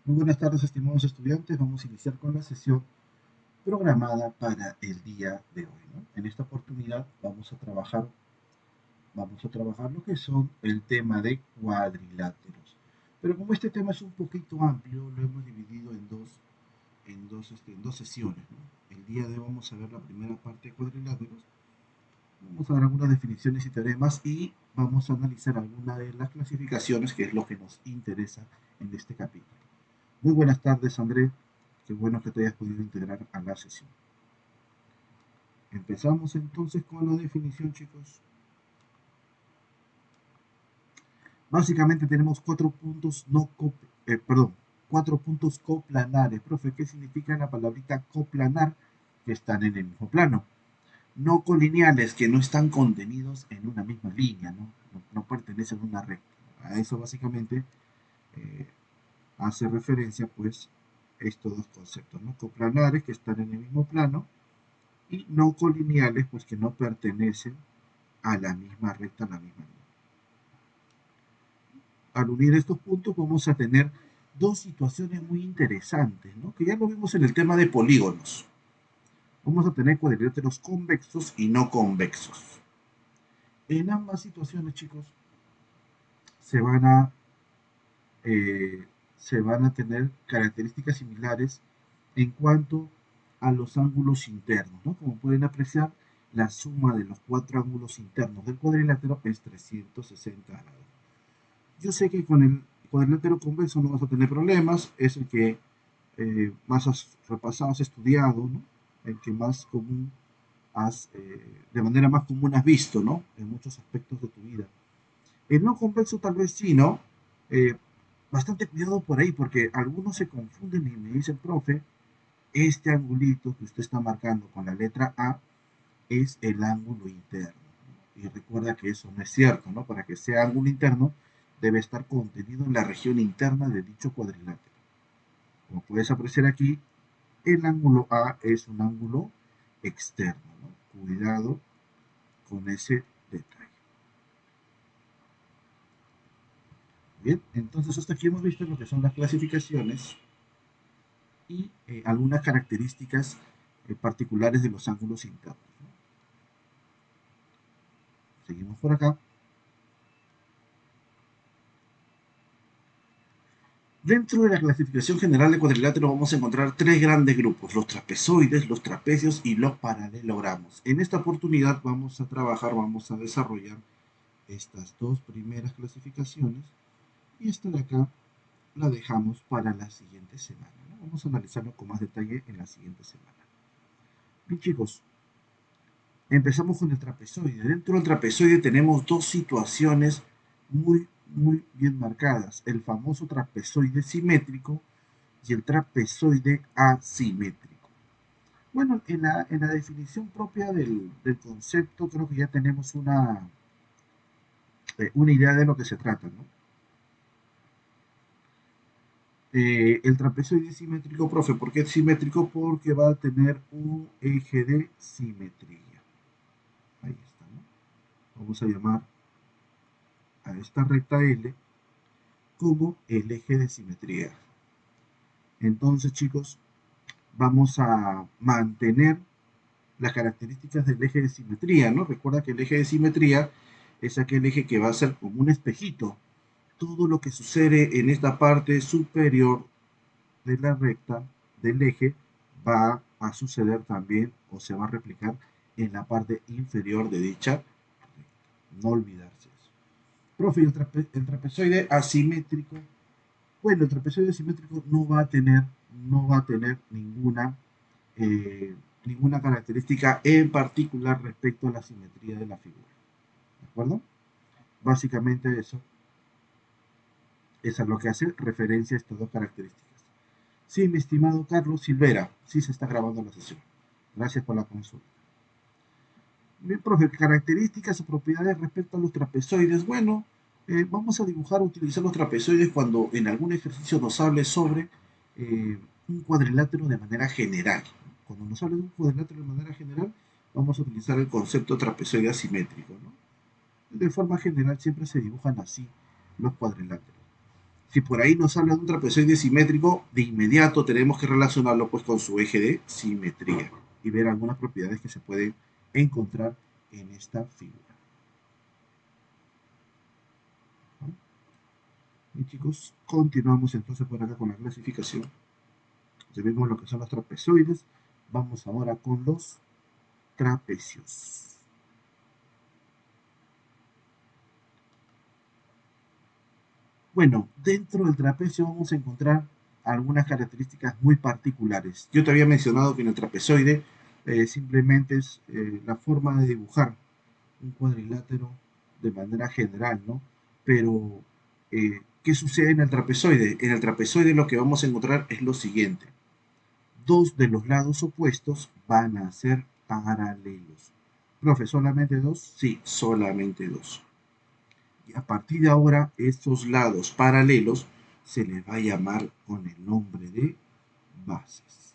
Muy buenas tardes, estimados estudiantes. Vamos a iniciar con la sesión programada para el día de hoy, ¿no? En esta oportunidad vamos a trabajar lo que son el tema de cuadriláteros. Pero como este tema es un poquito amplio, lo hemos dividido en dos sesiones, ¿no? El día de hoy vamos a ver la primera parte de cuadriláteros. Vamos a ver algunas definiciones y teoremas y vamos a analizar algunas de las clasificaciones, que es lo que nos interesa en este capítulo. Muy buenas tardes, André. Qué bueno que te hayas podido integrar a la sesión. Empezamos entonces con la definición, chicos. Básicamente tenemos cuatro puntos coplanares. Profe, ¿qué significa la palabrita coplanar? Que están en el mismo plano. No colineales, que no están contenidos en una misma línea, no pertenecen a una recta. A eso básicamente eh, hace referencia, pues, estos dos conceptos, ¿no? Coplanares, que están en el mismo plano, y no colineales, pues que no pertenecen a la misma recta, a la misma línea. Al unir estos puntos vamos a tener dos situaciones muy interesantes, ¿no? Que ya lo vimos en el tema de polígonos. Vamos a tener cuadriláteros convexos y no convexos. En ambas situaciones, chicos, se van a, eh, se van a tener características similares en cuanto a los ángulos internos, ¿no? Como pueden apreciar, la suma de los cuatro ángulos internos del cuadrilátero es 360 grados. Yo sé que con el cuadrilátero convexo no vas a tener problemas, es el que más has repasado, has estudiado, ¿no? El que más común de manera más común has visto, ¿no? En muchos aspectos de tu vida. El no convexo tal vez sí, ¿no? Eh, Bastante cuidado por ahí, porque algunos se confunden y me dicen, profe, este angulito que usted está marcando con la letra A es el ángulo interno. Y recuerda que eso no es cierto, ¿no? Para que sea ángulo interno, debe estar contenido en la región interna de dicho cuadrilátero. Como puedes apreciar aquí, el ángulo A es un ángulo externo, ¿no? Cuidado con ese detalle. Bien, entonces hasta aquí hemos visto lo que son las clasificaciones y algunas características particulares de los ángulos internos, ¿no? Seguimos por acá. Dentro de la clasificación general de cuadriláteros vamos a encontrar tres grandes grupos: los trapezoides, los trapecios y los paralelogramos. En esta oportunidad vamos a desarrollar estas dos primeras clasificaciones y esta de acá la dejamos para la siguiente semana, ¿no? Vamos a analizarlo con más detalle en la siguiente semana. Bien, chicos, empezamos con el trapezoide. Dentro del trapezoide tenemos dos situaciones muy bien marcadas: el famoso trapezoide simétrico y el trapezoide asimétrico. Bueno, en la definición propia del concepto creo que ya tenemos una idea de lo que se trata, ¿no? El trapezoide simétrico, profe, ¿por qué es simétrico? Porque va a tener un eje de simetría. Ahí está, ¿no? Vamos a llamar a esta recta L como el eje de simetría. Entonces, chicos, vamos a mantener las características del eje de simetría, ¿no? Recuerda que el eje de simetría es aquel eje que va a ser como un espejito. Todo lo que sucede en esta parte superior de la recta del eje va a suceder también o se va a replicar en la parte inferior de dicha recta. No olvidarse eso. Profe, el trapezoide asimétrico. Bueno, el trapezoide asimétrico no va a tener eh, ninguna característica en particular respecto a la simetría de la figura. ¿De acuerdo? Básicamente eso es lo que hace referencia a estas dos características. Sí, mi estimado Carlos Silvera, sí se está grabando la sesión. Gracias por la consulta. Bien, profe, características o propiedades respecto a los trapezoides. Bueno, vamos a utilizar los trapezoides cuando en algún ejercicio nos hable sobre un cuadrilátero de manera general. Cuando nos hable de un cuadrilátero de manera general, vamos a utilizar el concepto trapezoide asimétrico, ¿no? De forma general siempre se dibujan así los cuadriláteros. Si por ahí nos habla de un trapezoide simétrico, de inmediato tenemos que relacionarlo pues con su eje de simetría y ver algunas propiedades que se pueden encontrar en esta figura. ¿No? Y chicos, continuamos entonces por acá con la clasificación. Ya vimos lo que son los trapezoides. Vamos ahora con los trapecios. Bueno, dentro del trapecio vamos a encontrar algunas características muy particulares. Yo te había mencionado que en el trapezoide simplemente es la forma de dibujar un cuadrilátero de manera general, ¿no? Pero, ¿qué sucede en el trapezoide? En el trapezoide lo que vamos a encontrar es lo siguiente. Dos de los lados opuestos van a ser paralelos. Profe, ¿solamente dos? Sí, solamente dos. Y a partir de ahora, estos lados paralelos se les va a llamar con el nombre de bases.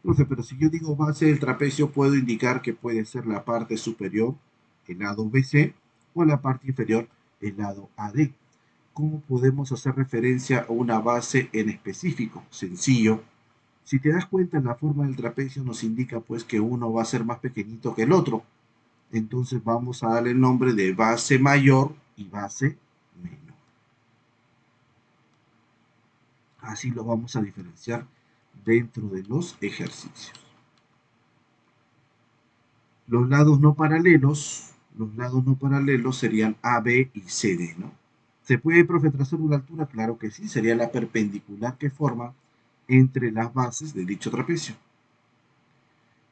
Profe, pero si yo digo base del trapecio, puedo indicar que puede ser la parte superior, el lado BC, o la parte inferior, el lado AD. ¿Cómo podemos hacer referencia a una base en específico? Sencillo. Si te das cuenta, la forma del trapecio nos indica pues que uno va a ser más pequeñito que el otro. Entonces vamos a darle el nombre de base mayor y base menor. Así lo vamos a diferenciar dentro de los ejercicios. Los lados no paralelos serían AB y CD, ¿no? ¿Se puede, profe, trazar una altura? Claro que sí, sería la perpendicular que forma entre las bases de dicho trapecio.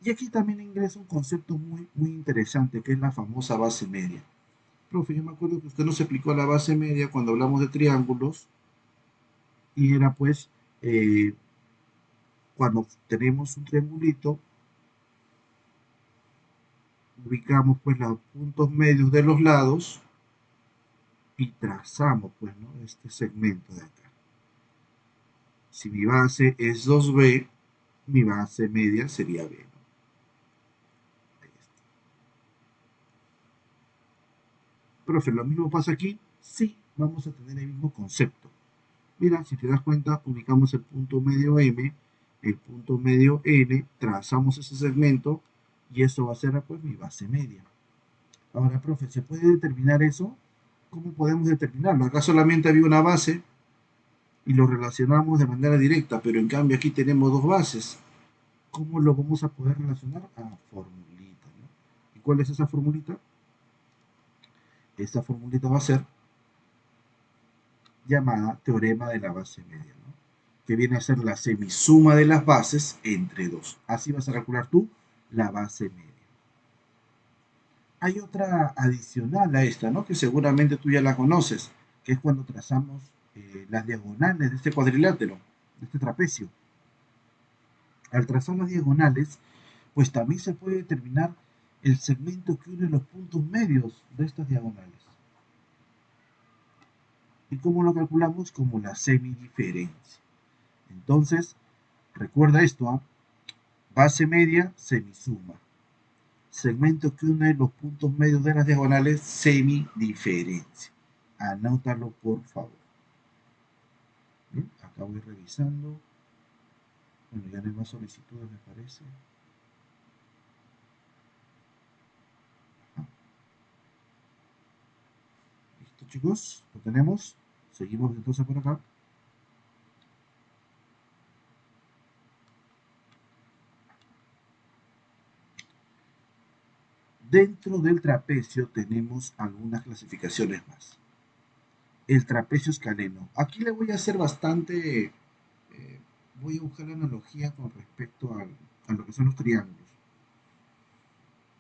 Y aquí también ingresa un concepto muy interesante, que es la famosa base media. Profe, yo me acuerdo que usted nos explicó la base media cuando hablamos de triángulos, y era pues cuando tenemos un triangulito, ubicamos pues los puntos medios de los lados y trazamos pues, ¿no? Este segmento de acá. Si mi base es 2B, mi base media sería B, ¿no? Ahí está. Profe, ¿lo mismo pasa aquí? Sí, vamos a tener el mismo concepto. Mira, si te das cuenta, ubicamos el punto medio M, el punto medio N, trazamos ese segmento y eso va a ser pues mi base media. Ahora, profe, ¿se puede determinar eso? ¿Cómo podemos determinarlo? Acá solamente había una base y lo relacionamos de manera directa, pero en cambio aquí tenemos dos bases. ¿Cómo lo vamos a poder relacionar? A formulita, ¿no? ¿Y cuál es esa formulita? Esta formulita va a ser llamada teorema de la base media, ¿no? Que viene a ser la semisuma de las bases entre dos. Así vas a calcular tú la base media. Hay otra adicional a esta, ¿no? Que seguramente tú ya la conoces, que es cuando trazamos las diagonales de este cuadrilátero, de este trapecio. Al trazar las diagonales, pues también se puede determinar el segmento que une los puntos medios de estas diagonales. ¿Y cómo lo calculamos? Como la semidiferencia. Entonces, recuerda esto, ¿eh? Base media, semisuma. Segmento que une los puntos medios de las diagonales, semidiferencia. Anótalo, por favor. Bien, acá voy revisando. Bueno, ya no hay más solicitudes, me parece. Ajá. Listo, chicos, lo tenemos. Seguimos entonces por acá. Dentro del trapecio tenemos algunas clasificaciones más. El trapecio escaleno. Aquí le voy a hacer bastante, voy a buscar la analogía con respecto a lo que son los triángulos.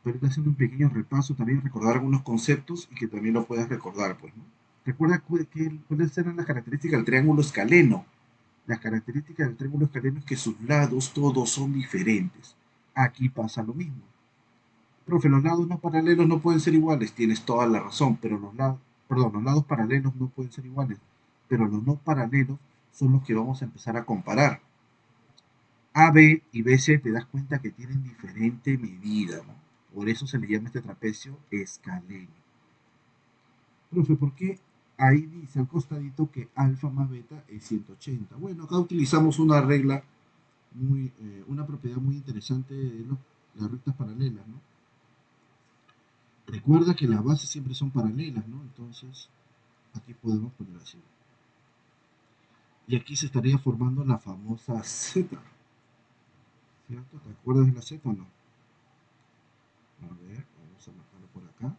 Pero haciendo un pequeño repaso, también recordar algunos conceptos y que también lo puedas recordar, pues, ¿no? Recuerda cuáles eran las características del triángulo escaleno. Las características del triángulo escaleno es que sus lados todos son diferentes. Aquí pasa lo mismo. Profe, los lados no paralelos no pueden ser iguales. Tienes toda la razón, pero los lados paralelos no pueden ser iguales. Pero los no paralelos son los que vamos a empezar a comparar. AB y BC te das cuenta que tienen diferente medida, ¿no? Por eso se le llama este trapecio escaleno. Profe, ¿por qué ahí dice al costadito que alfa más beta es 180. Bueno, acá utilizamos una regla una propiedad muy interesante de las rectas paralelas, ¿no? Recuerda que las bases siempre son paralelas, ¿no? Entonces, aquí podemos poner así. Y aquí se estaría formando la famosa Z, ¿cierto? ¿Te acuerdas de la Z o no? A ver, vamos a marcarlo por acá,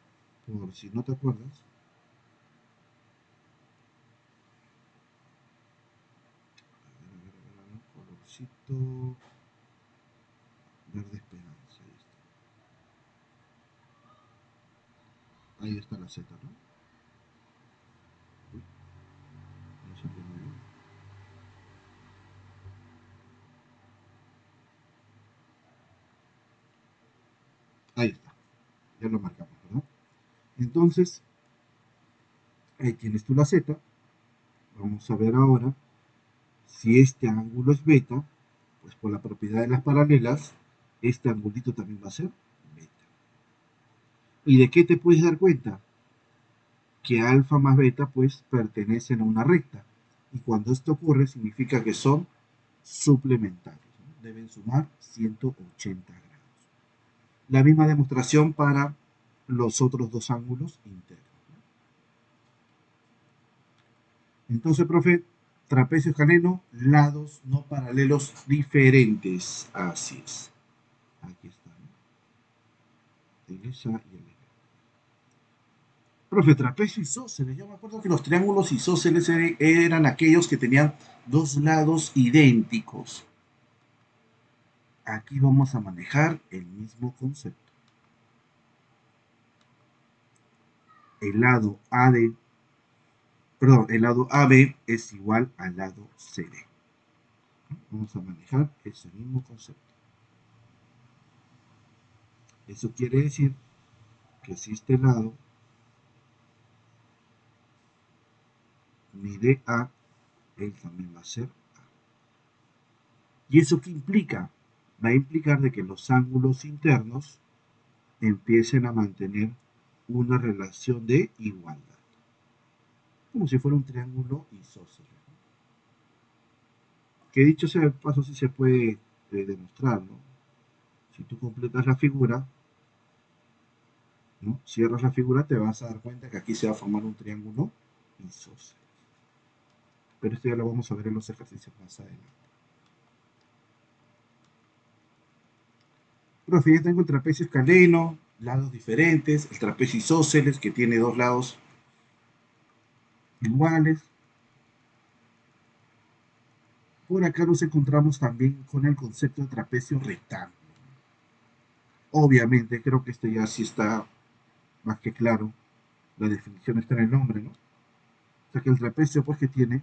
por si no te acuerdas. A ver, colorcito verde esperanza, ahí está la Z, ¿no? Uy, no se ve muy bien. Ahí está, ya lo marcamos, ¿verdad? Entonces, ahí tienes tú la Z. Vamos a ver ahora si este ángulo es beta, pues por la propiedad de las paralelas, este angulito también va a ser beta. ¿Y de qué te puedes dar cuenta? Que alfa más beta pues pertenecen a una recta. Y cuando esto ocurre significa que son suplementarios, ¿no? Deben sumar 180 grados. La misma demostración para los otros dos ángulos internos. Entonces, profe, trapecio escaleno, lados no paralelos diferentes. Así es. Aquí está, ¿no? El esa y el esa. Profe, trapecio isósceles. Yo me acuerdo que los triángulos isósceles eran aquellos que tenían dos lados idénticos. Aquí vamos a manejar el mismo concepto. El lado AD, perdón, el lado AB es igual al lado CD. Vamos a manejar ese mismo concepto. Eso quiere decir que si este lado mide A, él también va a ser A. ¿Y eso qué implica? Va a implicar de que los ángulos internos empiecen a mantener una relación de igualdad, como si fuera un triángulo isósceles. Que dicho sea de paso, sí se puede demostrar, ¿no? Si tú completas la figura, ¿no? Cierras la figura, te vas a dar cuenta que aquí se va a formar un triángulo isósceles. Pero esto ya lo vamos a ver en los ejercicios más adelante. Profe, ya tengo el trapecio escaleno, lados diferentes, el trapecio isósceles, que tiene dos lados iguales. Por acá nos encontramos también con el concepto de trapecio rectángulo. Obviamente, creo que esto ya sí está más que claro. La definición está en el nombre, ¿no? O sea que el trapecio, pues, que tiene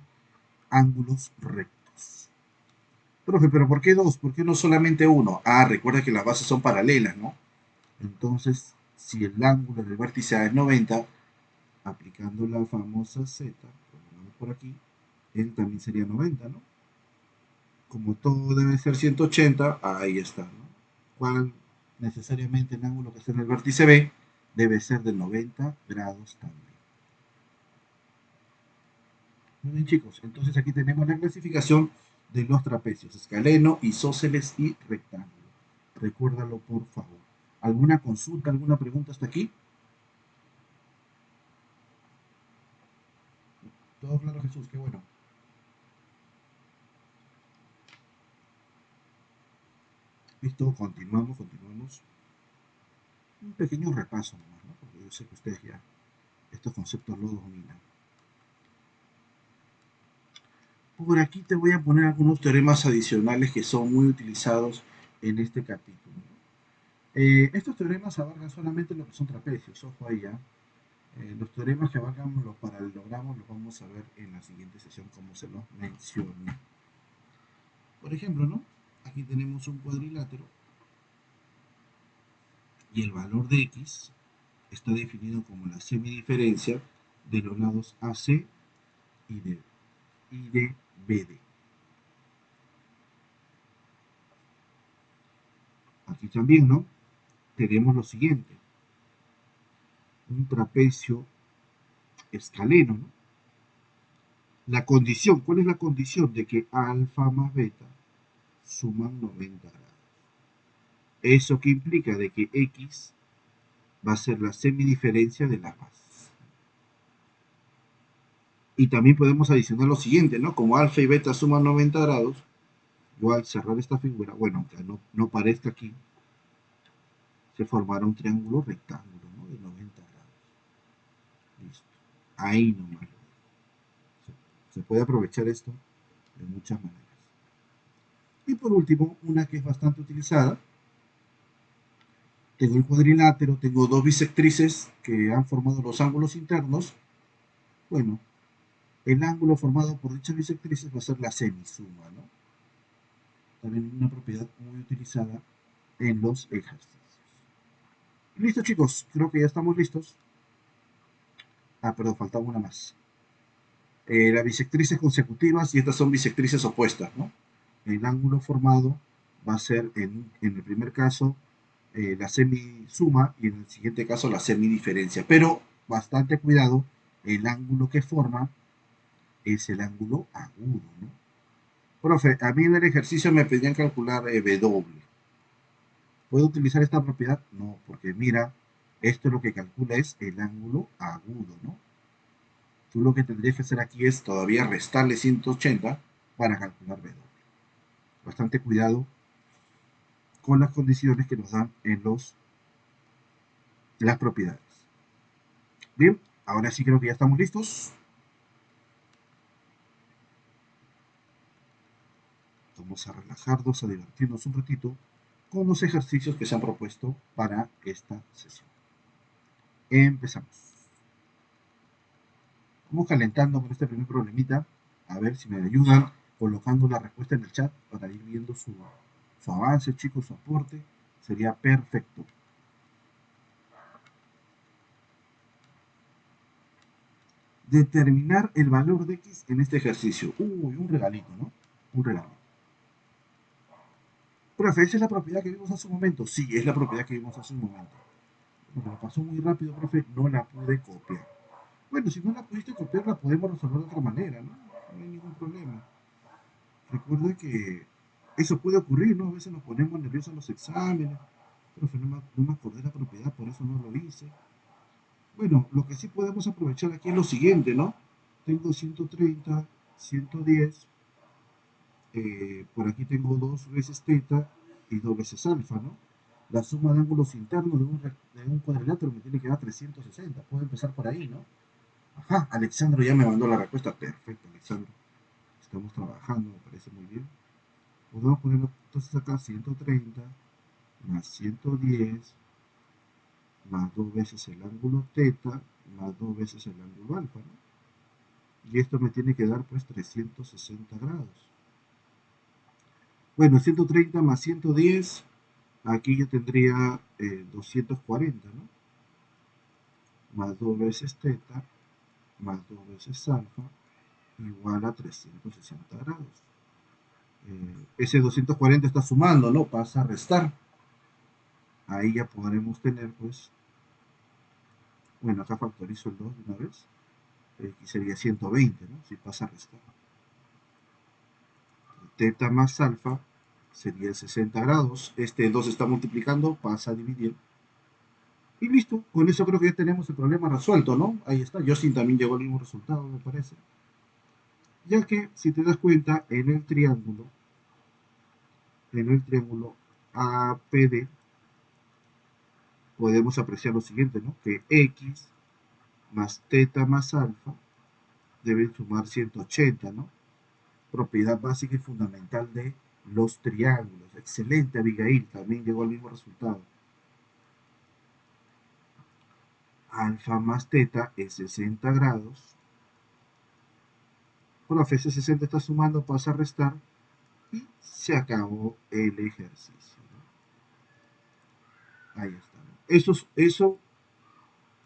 ángulos rectos. Profe, pero ¿por qué dos? ¿Por qué no solamente uno? Ah, recuerda que las bases son paralelas, ¿no? Entonces, si el ángulo del vértice A es 90, aplicando la famosa Z, por aquí, él también sería 90, ¿no? Como todo debe ser 180, ahí está, ¿no? ¿Cuál necesariamente el ángulo que está en el vértice B debe ser de 90 grados también? Muy bien, chicos, entonces aquí tenemos la clasificación de los trapecios, escaleno, isósceles y rectángulo. Recuérdalo, por favor. ¿Alguna consulta, alguna pregunta hasta aquí? Todo claro, Jesús, qué bueno. Listo, continuamos. Un pequeño repaso nomás, ¿no? Porque yo sé que ustedes ya estos conceptos los dominan. Por aquí te voy a poner algunos teoremas adicionales que son muy utilizados en este capítulo. Estos teoremas abarcan solamente lo que son trapecios, ojo ahí ya. Los teoremas que abarcan los paralelogramos los vamos a ver en la siguiente sesión, como se los mencioné. Por ejemplo, ¿no? Aquí tenemos un cuadrilátero y el valor de x está definido como la semidiferencia de los lados AC y de BD. Aquí también, ¿no? Tenemos lo siguiente, un trapecio escaleno, ¿no? La condición, ¿cuál es la condición? De que alfa más beta suman 90 grados. ¿Eso qué implica? De que X va a ser la semidiferencia de las bases. Y también podemos adicionar lo siguiente, ¿no? Como alfa y beta suman 90 grados, yo al cerrar esta figura, bueno, aunque no parezca aquí, se formará un triángulo rectángulo, ¿no? De 90 grados. Listo. Ahí nomás. Se puede aprovechar esto de muchas maneras. Y por último, una que es bastante utilizada, tengo el cuadrilátero, tengo dos bisectrices que han formado los ángulos internos. Bueno, el ángulo formado por dichas bisectrices va a ser la semisuma, ¿no? También una propiedad muy utilizada en los ejercicios. Listo, chicos, creo que ya estamos listos. Ah, perdón, faltaba una más. Las bisectrices consecutivas y estas son bisectrices opuestas, ¿no? El ángulo formado va a ser en el primer caso la semisuma y en el siguiente caso la semidiferencia. Pero bastante cuidado, el ángulo que forma es el ángulo agudo, ¿no? Profe, a mí en el ejercicio me pedían calcular W. ¿Puedo utilizar esta propiedad? No, porque mira, esto lo que calcula es el ángulo agudo, ¿no? Tú lo que tendrías que hacer aquí es todavía restarle 180 para calcular W. Bastante cuidado con las condiciones que nos dan en las propiedades. Bien, ahora sí creo que ya estamos listos. Vamos a relajarnos, a divertirnos un ratito con los ejercicios que se han propuesto para esta sesión. Empezamos. Vamos calentando con este primer problemita. A ver si me ayudan colocando la respuesta en el chat para ir viendo su avance, chicos, su aporte. Sería perfecto. Determinar el valor de X en este ejercicio. Uy, un regalito, ¿no? Un regalo. Profe, ¿esa es la propiedad que vimos hace un momento? Sí, es la propiedad que vimos hace un momento. Bueno, me pasó muy rápido, profe, no la pude copiar. Bueno, si no la pudiste copiar, la podemos resolver de otra manera, ¿no? No hay ningún problema. Recuerda que eso puede ocurrir, ¿no? A veces nos ponemos nerviosos en los exámenes. Profe, no me acordé de la propiedad, por eso no lo hice. Bueno, lo que sí podemos aprovechar aquí es lo siguiente, ¿no? Tengo 130, 110, por aquí tengo 2 veces teta y 2 veces alfa, ¿no? La suma de ángulos internos de un cuadrilátero me tiene que dar 360. Puedo empezar por ahí, ¿no? Ajá, Alexandro ya me mandó la respuesta. Perfecto, Alexandro. Estamos trabajando, me parece muy bien. Podemos poner entonces acá 130 más 110 más 2 veces el ángulo teta más 2 veces el ángulo alfa, ¿no? Y esto me tiene que dar pues 360 grados. Bueno, 130 más 110, aquí yo tendría 240, ¿no? Más 2 veces teta más 2 veces alfa igual a 360 grados. Ese 240 está sumando, ¿no? Pasa a restar. Ahí ya podremos tener, pues, bueno, acá factorizo el 2 de una vez. Aquí sería 120, ¿no? Si pasa a restar. Teta más alfa sería 60 grados. Este 2 está multiplicando, pasa a dividir. Y listo, con eso creo que ya tenemos el problema resuelto, ¿no? Ahí está. Justin también llegó al mismo resultado, me parece. Ya que, si te das cuenta, en el triángulo APD, podemos apreciar lo siguiente, ¿no? Que X más teta más alfa deben sumar 180, ¿no? Propiedad básica y fundamental de los triángulos. Excelente, Abigail, también llegó al mismo resultado. Alfa más teta es 60 grados. Profe, ese 60 está sumando, pasa a restar y se acabó el ejercicio, ¿no? Ahí está, ¿no? Eso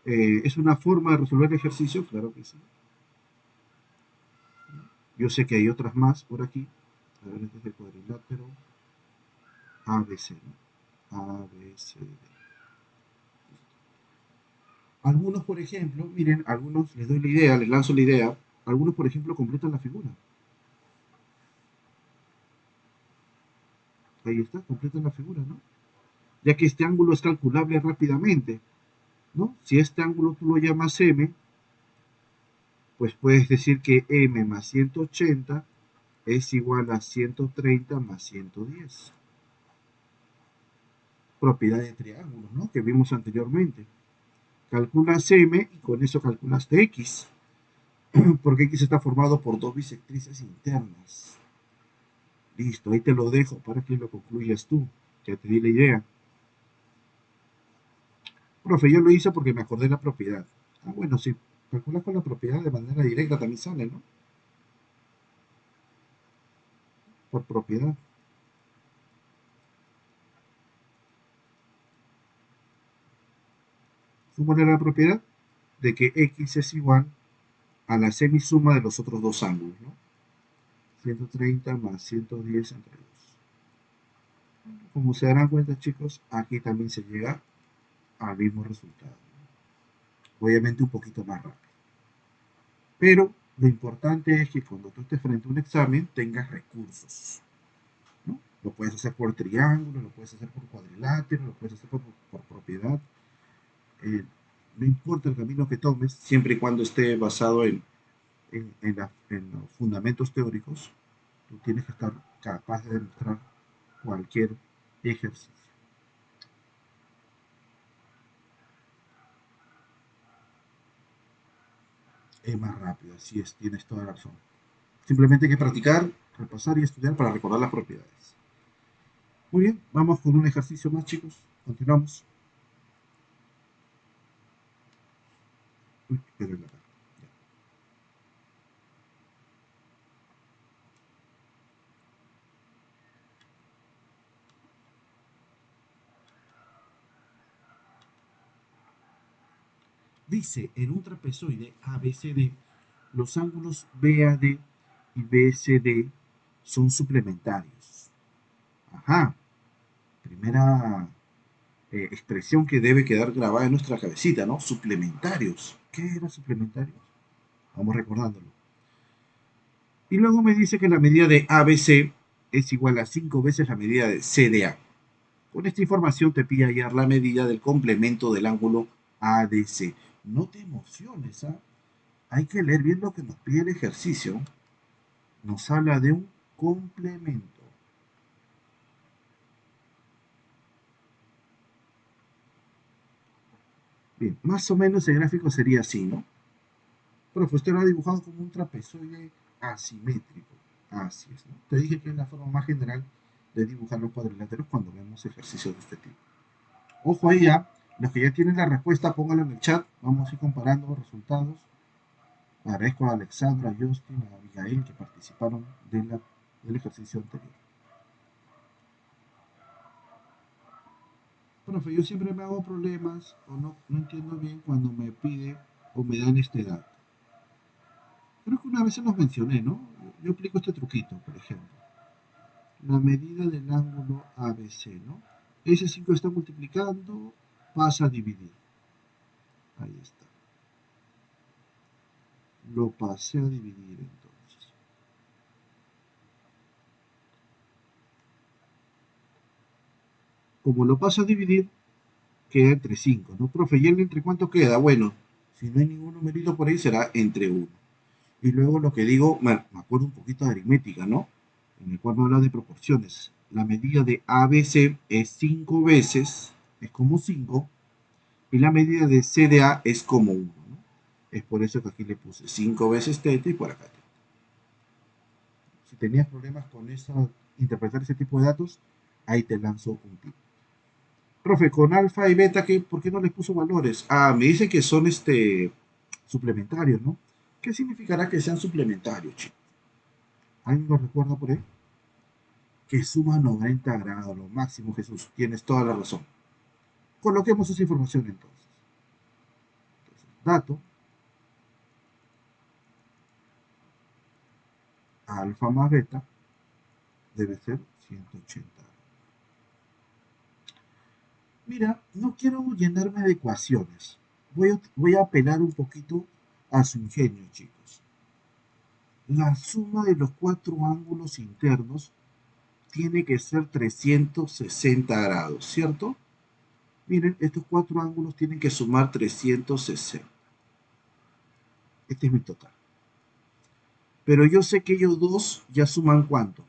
es una forma de resolver el ejercicio, claro que sí. Yo sé que hay otras más por aquí. A ver, este es el cuadrilátero ABC, ¿no? ABCD. Algunos, por ejemplo, miren, algunos les doy la idea, les lanzo la idea. Algunos, por ejemplo, completan la figura. Ahí está, completan la figura, ¿no? Ya que este ángulo es calculable rápidamente, ¿no? Si este ángulo tú lo llamas m, pues puedes decir que m más 180 es igual a 130 más 110. Propiedad de triángulos, ¿no? Que vimos anteriormente. Calculas m y con eso calculaste x, porque x está formado por dos bisectrices internas. Listo, ahí te lo dejo para que lo concluyas tú. Ya te di la idea. Profe, yo lo hice porque me acordé de la propiedad. Ah, bueno, si calculas con la propiedad de manera directa también sale, ¿no? Por propiedad. ¿Cómo era la propiedad? De que x es igual a la semisuma de los otros dos ángulos, ¿no? 130 más 110 entre 2. Como se darán cuenta, chicos, aquí también se llega al mismo resultado. Obviamente un poquito más rápido. Pero lo importante es que cuando tú estés frente a un examen tengas recursos, ¿no? Lo puedes hacer por triángulo, lo puedes hacer por cuadrilátero, lo puedes hacer por propiedad. Eh, no importa el camino que tomes, siempre y cuando esté basado en los fundamentos teóricos, tú tienes que estar capaz de demostrar cualquier ejercicio. Es más rápido, así es, tienes toda la razón. Simplemente hay que practicar, repasar y estudiar para recordar las propiedades. Muy bien, vamos con un ejercicio más, chicos. Continuamos. Uy, pero en la cara. Dice, en un trapezoide ABCD, los ángulos BAD y BCD son suplementarios. Ajá, primera expresión que debe quedar grabada en nuestra cabecita, ¿no? Suplementarios. ¿Qué era suplementarios? Vamos recordándolo. Y luego me dice que la medida de ABC es igual a 5 veces la medida de CDA. Con esta información te pide hallar la medida del complemento del ángulo ADC. No te emociones, ¿ah? Hay que leer bien lo que nos pide el ejercicio. Nos habla de un complemento. Bien, más o menos el gráfico sería así, ¿no? Profe, usted lo ha dibujado como un trapezoide asimétrico. Así es, ¿no? Te dije que es la forma más general de dibujar los cuadriláteros cuando vemos ejercicios de este tipo. Ojo ahí ya, los que ya tienen la respuesta, pónganlo en el chat. Vamos a ir comparando los resultados. Agradezco a Alexandra, a Justin, a Abigail que participaron del ejercicio anterior. Profe, yo siempre me hago problemas o no entiendo bien cuando me pide o me dan este dato. Creo que una vez se los mencioné, ¿no? Yo aplico este truquito, por ejemplo. La medida del ángulo ABC, ¿no? Ese 5 está multiplicando, pasa a dividir. Ahí está. Lo pasé a dividir entonces. Como lo paso a dividir, queda entre 5, ¿no? Profe, ¿y el entre cuánto queda? Bueno, si no hay ningún numerito por ahí, será entre 1. Y luego lo que digo, me acuerdo un poquito de aritmética, ¿no? En el cual me habla de proporciones. La medida de ABC es 5 veces, es como 5, y la medida de CDA es como 1, ¿no? Es por eso que aquí le puse 5 veces teta y por acá teta. Si tenías problemas con eso, interpretar ese tipo de datos, ahí te lanzo un tip. Profe, con alfa y beta, ¿por qué no les puso valores? Ah, me dice que son suplementarios, ¿no? ¿Qué significará que sean suplementarios, chicos? ¿Alguien lo recuerda por ahí? Que suma 90 grados, lo máximo, Jesús. Tienes toda la razón. Coloquemos esa información entonces. Dato, alfa más beta debe ser 180. Mira, no quiero llenarme de ecuaciones. Voy a apelar un poquito a su ingenio, chicos. La suma de los cuatro ángulos internos tiene que ser 360 grados, ¿cierto? Miren, estos cuatro ángulos tienen que sumar 360. Este es mi total. Pero yo sé que ellos dos ya suman ¿cuánto?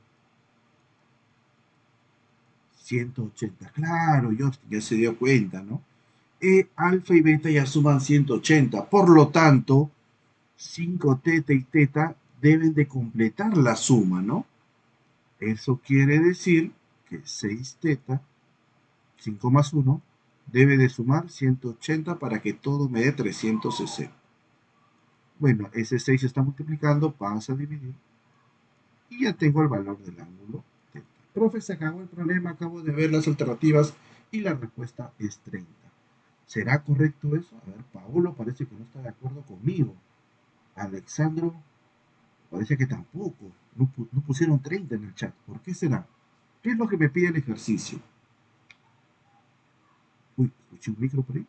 180. Claro, ya se dio cuenta, ¿no? Alfa y beta ya suman 180. Por lo tanto, 5 teta y teta deben de completar la suma, ¿no? Eso quiere decir que 6 teta, 5 más 1, debe de sumar 180 para que todo me dé 360. Bueno, ese 6 se está multiplicando, pasa a dividir y ya tengo el valor del ángulo teta. Profe, se acabó el problema, acabo de ver las alternativas y la respuesta es 30. ¿Será correcto eso? A ver, Paolo parece que no está de acuerdo conmigo. Alexandro parece que tampoco. No pusieron 30 en el chat. ¿Por qué será? ¿Qué es lo que me pide el ejercicio? Uy, escuché un micro por ahí.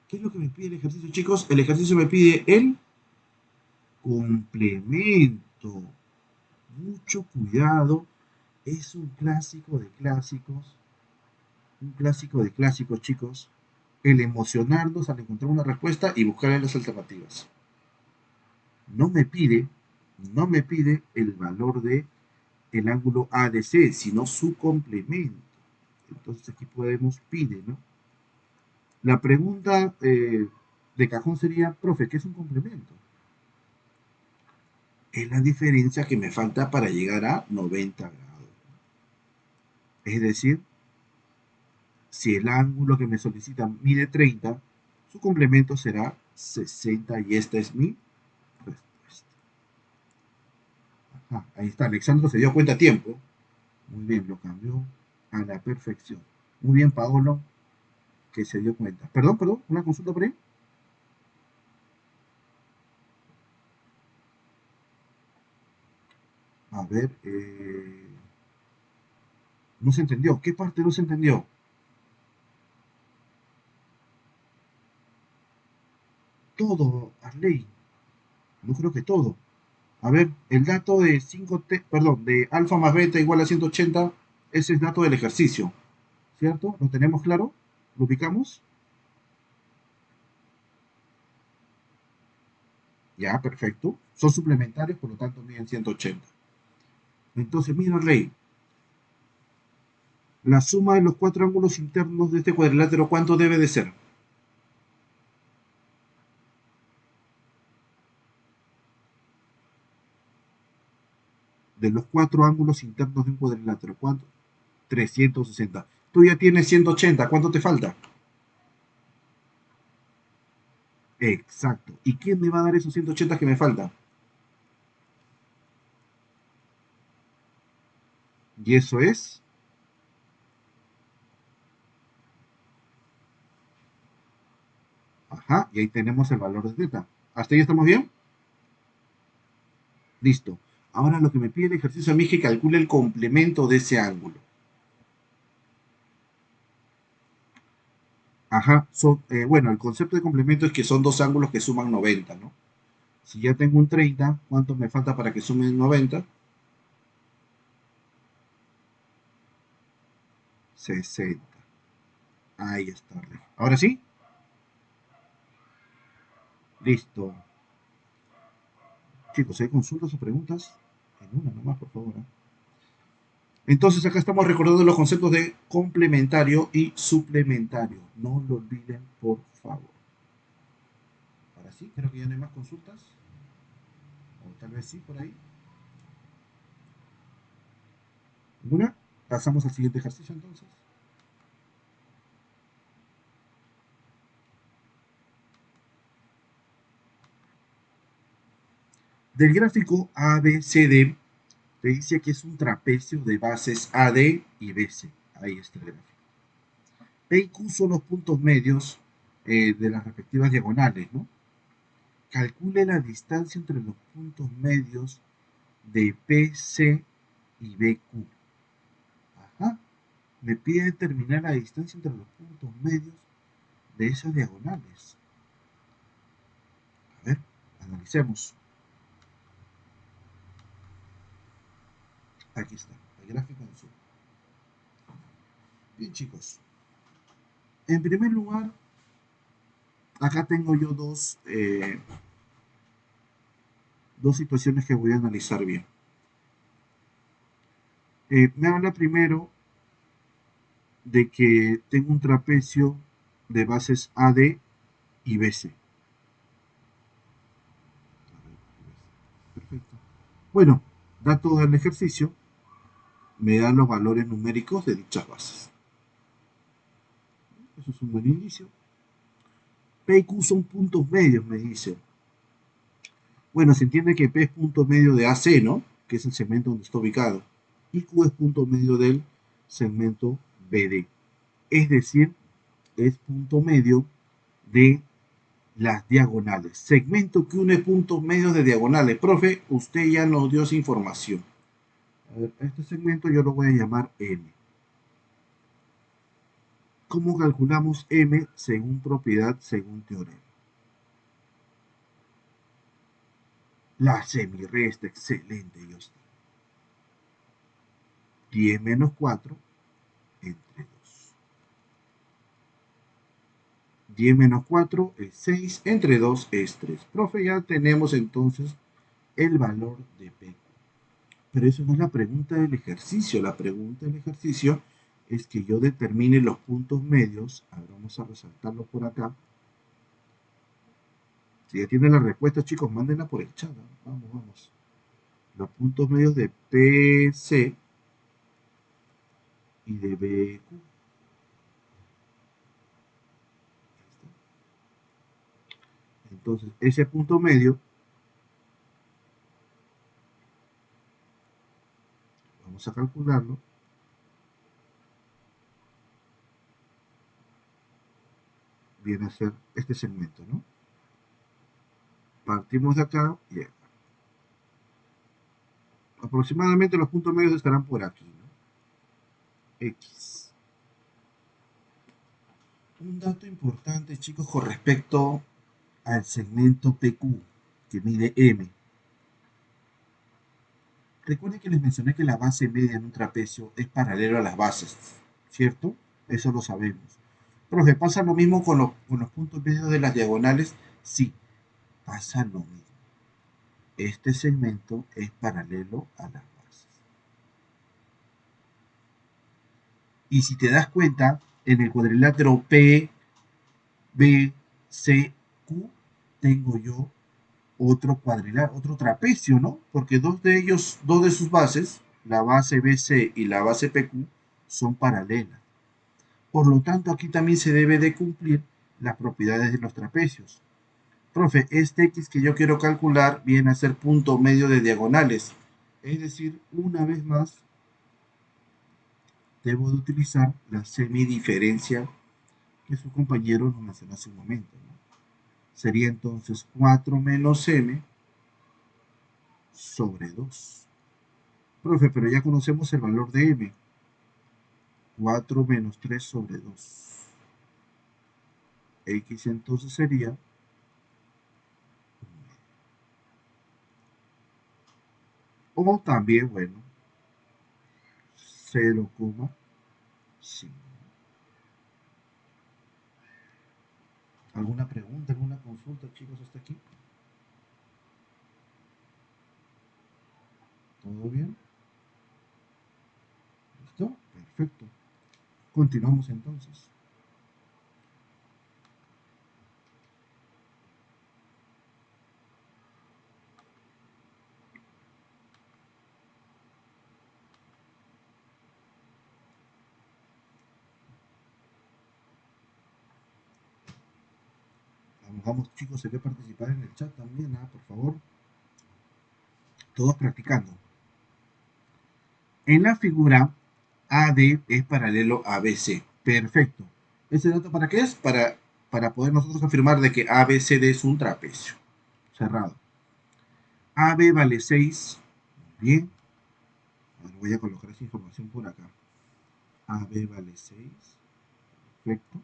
¿Qué es lo que me pide el ejercicio, chicos? El ejercicio me pide el complemento. Mucho cuidado. Es un clásico de clásicos. Un clásico de clásicos, chicos. El emocionarnos al encontrar una respuesta y buscar las alternativas. No me pide, no me pide el valor de el ángulo ADC, sino su complemento. Entonces aquí podemos pide, ¿no? La pregunta de cajón sería, profe, ¿qué es un complemento? Es la diferencia que me falta para llegar a 90 grados. Es decir, si el ángulo que me solicitan mide 30, su complemento será 60 y esta es mi respuesta. Ajá, ahí está, Alexandro se dio cuenta a tiempo. Muy bien, lo cambió a la perfección. Muy bien, Paolo, que se dio cuenta. Perdón, una consulta por ahí. A ver, no se entendió. ¿Qué parte no se entendió? Todo, Arley. No creo que todo. A ver, el dato de 5T, perdón, de alfa más beta igual a 180, ese es dato del ejercicio, ¿cierto? ¿Lo tenemos claro? ¿Lo ubicamos? Ya, perfecto. Son suplementarios, por lo tanto miden 180. Entonces, mira, Arley, la suma de los cuatro ángulos internos de este cuadrilátero, ¿cuánto debe de ser? De los cuatro ángulos internos de un cuadrilátero, ¿cuánto? 360. Tú ya tienes 180, ¿cuánto te falta? Exacto. ¿Y quién me va a dar esos 180 que me faltan? Y eso es, ajá, y ahí tenemos el valor de teta. ¿Hasta ahí estamos bien? Listo. Ahora lo que me pide el ejercicio a mí es que calcule el complemento de ese ángulo. Ajá, bueno, el concepto de complemento es que son dos ángulos que suman 90, ¿no? Si ya tengo un 30, ¿cuánto me falta para que sumen 90? 60. Ahí está. Ahora sí, listo. Chicos, ¿hay consultas o preguntas? En una nomás, por favor. Entonces acá estamos recordando los conceptos de complementario y suplementario. No lo olviden, por favor. Ahora sí, creo que ya no hay más consultas. O tal vez sí, por ahí. ¿Ninguna? Pasamos al siguiente ejercicio entonces. Del gráfico ABCD, te dice que es un trapecio de bases AD y BC. Ahí está el gráfico. P y Q son los puntos medios de las respectivas diagonales, ¿no? Calcule la distancia entre los puntos medios de BC y BQ. Ajá. Me pide determinar la distancia entre los puntos medios de esas diagonales. A ver, analicemos. Aquí está, el gráfico en su. Bien, chicos. En primer lugar, acá tengo yo dos situaciones que voy a analizar bien. Me habla primero de que tengo un trapecio de bases AD y BC. Perfecto. Bueno, dato del ejercicio, me dan los valores numéricos de dichas bases. Eso es un buen inicio. P y Q son puntos medios, me dice. Bueno, se entiende que P es punto medio de AC, ¿no? Que es el segmento donde está ubicado. Y Q es punto medio del segmento BD. Es decir, es punto medio de las diagonales. Segmento que une puntos medios de diagonales. Profe, usted ya nos dio esa información. A ver, a este segmento yo lo voy a llamar M. ¿Cómo calculamos M según propiedad, según teorema? La semiresta, excelente, Justin. 10 menos 4 entre 2. 10 menos 4 es 6, entre 2 es 3. Profe, ya tenemos entonces el valor de P. Pero eso no es la pregunta del ejercicio. La pregunta del ejercicio es que yo determine los puntos medios. A ver, vamos a resaltarlo por acá. Si ya tienen la respuesta, chicos, mándenla por el chat. Vamos, vamos. Los puntos medios de PC y de BQ. Entonces, ese punto medio, vamos a calcularlo. Viene a ser este segmento, ¿no? Partimos de acá y acá. Aproximadamente los puntos medios estarán por aquí, ¿no? X. Un dato importante, chicos, con respecto al segmento PQ, que mide M. Recuerden que les mencioné que la base media en un trapecio es paralelo a las bases, ¿cierto? Eso lo sabemos. Profe, ¿pasa lo mismo con los puntos medios de las diagonales? Sí, pasa lo mismo. Este segmento es paralelo a las bases. Y si te das cuenta, en el cuadrilátero P, B, C, Q, tengo yo otro cuadrilátero, otro trapecio, ¿no? Porque dos de sus bases, la base BC y la base PQ, son paralelas. Por lo tanto, aquí también se debe de cumplir las propiedades de los trapecios. Profe, este X que yo quiero calcular viene a ser punto medio de diagonales. Es decir, una vez más, debo de utilizar la semidiferencia que su compañero nos mencionó hace un momento, ¿no? Sería entonces 4 menos m sobre 2. Profe, pero ya conocemos el valor de m. 4 menos 3 sobre 2. X entonces sería, o también, bueno, 0,5. ¿Alguna pregunta, alguna consulta, chicos, hasta aquí? ¿Todo bien? ¿Listo? Perfecto. Continuamos entonces. Vamos, chicos, hay que participar en el chat también, por favor. Todos practicando. En la figura, AD es paralelo a BC. Perfecto. ¿Ese dato para qué es? Para poder nosotros afirmar de que ABCD es un trapecio. Cerrado. AB vale 6. Bien. Ahora voy a colocar esa información por acá. AB vale 6. Perfecto.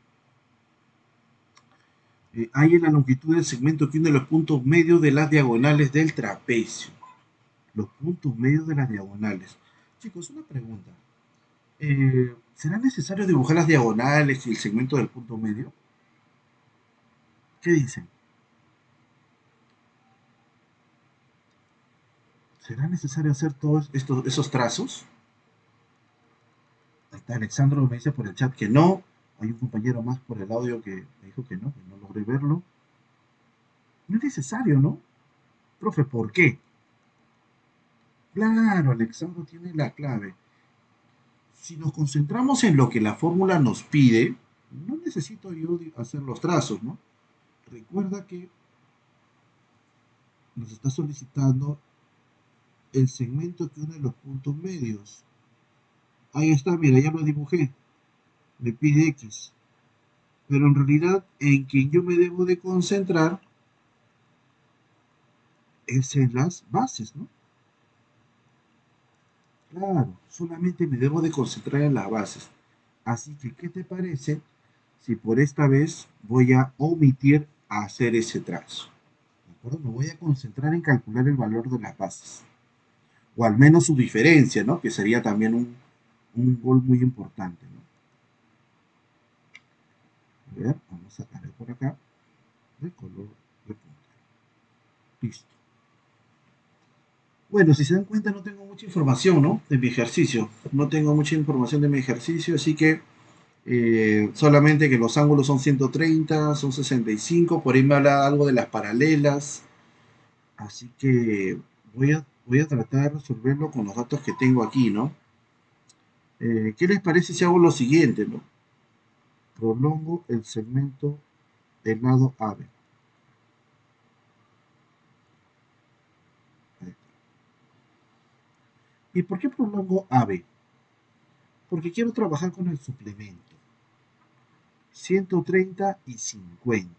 Hay en la longitud del segmento que une los puntos medios de las diagonales del trapecio. Los puntos medios de las diagonales. Chicos, una pregunta. ¿Será necesario dibujar las diagonales y el segmento del punto medio? ¿Qué dicen? ¿Será necesario hacer todos esos trazos? Ahí está Alexandro, me dice por el chat que no. Hay un compañero más por el audio que me dijo que no logré verlo. No es necesario, ¿no? Profe, ¿por qué? Claro, Alexandro tiene la clave. Si nos concentramos en lo que la fórmula nos pide, no necesito yo hacer los trazos, ¿no? Recuerda que nos está solicitando el segmento que une los puntos medios. Ahí está, mira, ya lo dibujé. Me pide X. Pero en realidad, en quien yo me debo de concentrar es en las bases, ¿no? Claro, solamente me debo de concentrar en las bases. Así que, ¿qué te parece si por esta vez voy a omitir hacer ese trazo? ¿De acuerdo? Me voy a concentrar en calcular el valor de las bases. O al menos su diferencia, ¿no? Que sería también un gol muy importante, ¿no? A ver, vamos a sacar por acá de color de punta. Listo. Bueno, si se dan cuenta, no tengo mucha información, ¿no? De mi ejercicio. No tengo mucha información de mi ejercicio, así que solamente que los ángulos son 130, son 65, por ahí me habla algo de las paralelas. Así que voy a tratar de resolverlo con los datos que tengo aquí, ¿no? ¿Qué les parece si hago lo siguiente, ¿no? Prolongo el segmento del lado AB. ¿Y por qué prolongo AB? Porque quiero trabajar con el suplemento. 130 y 50.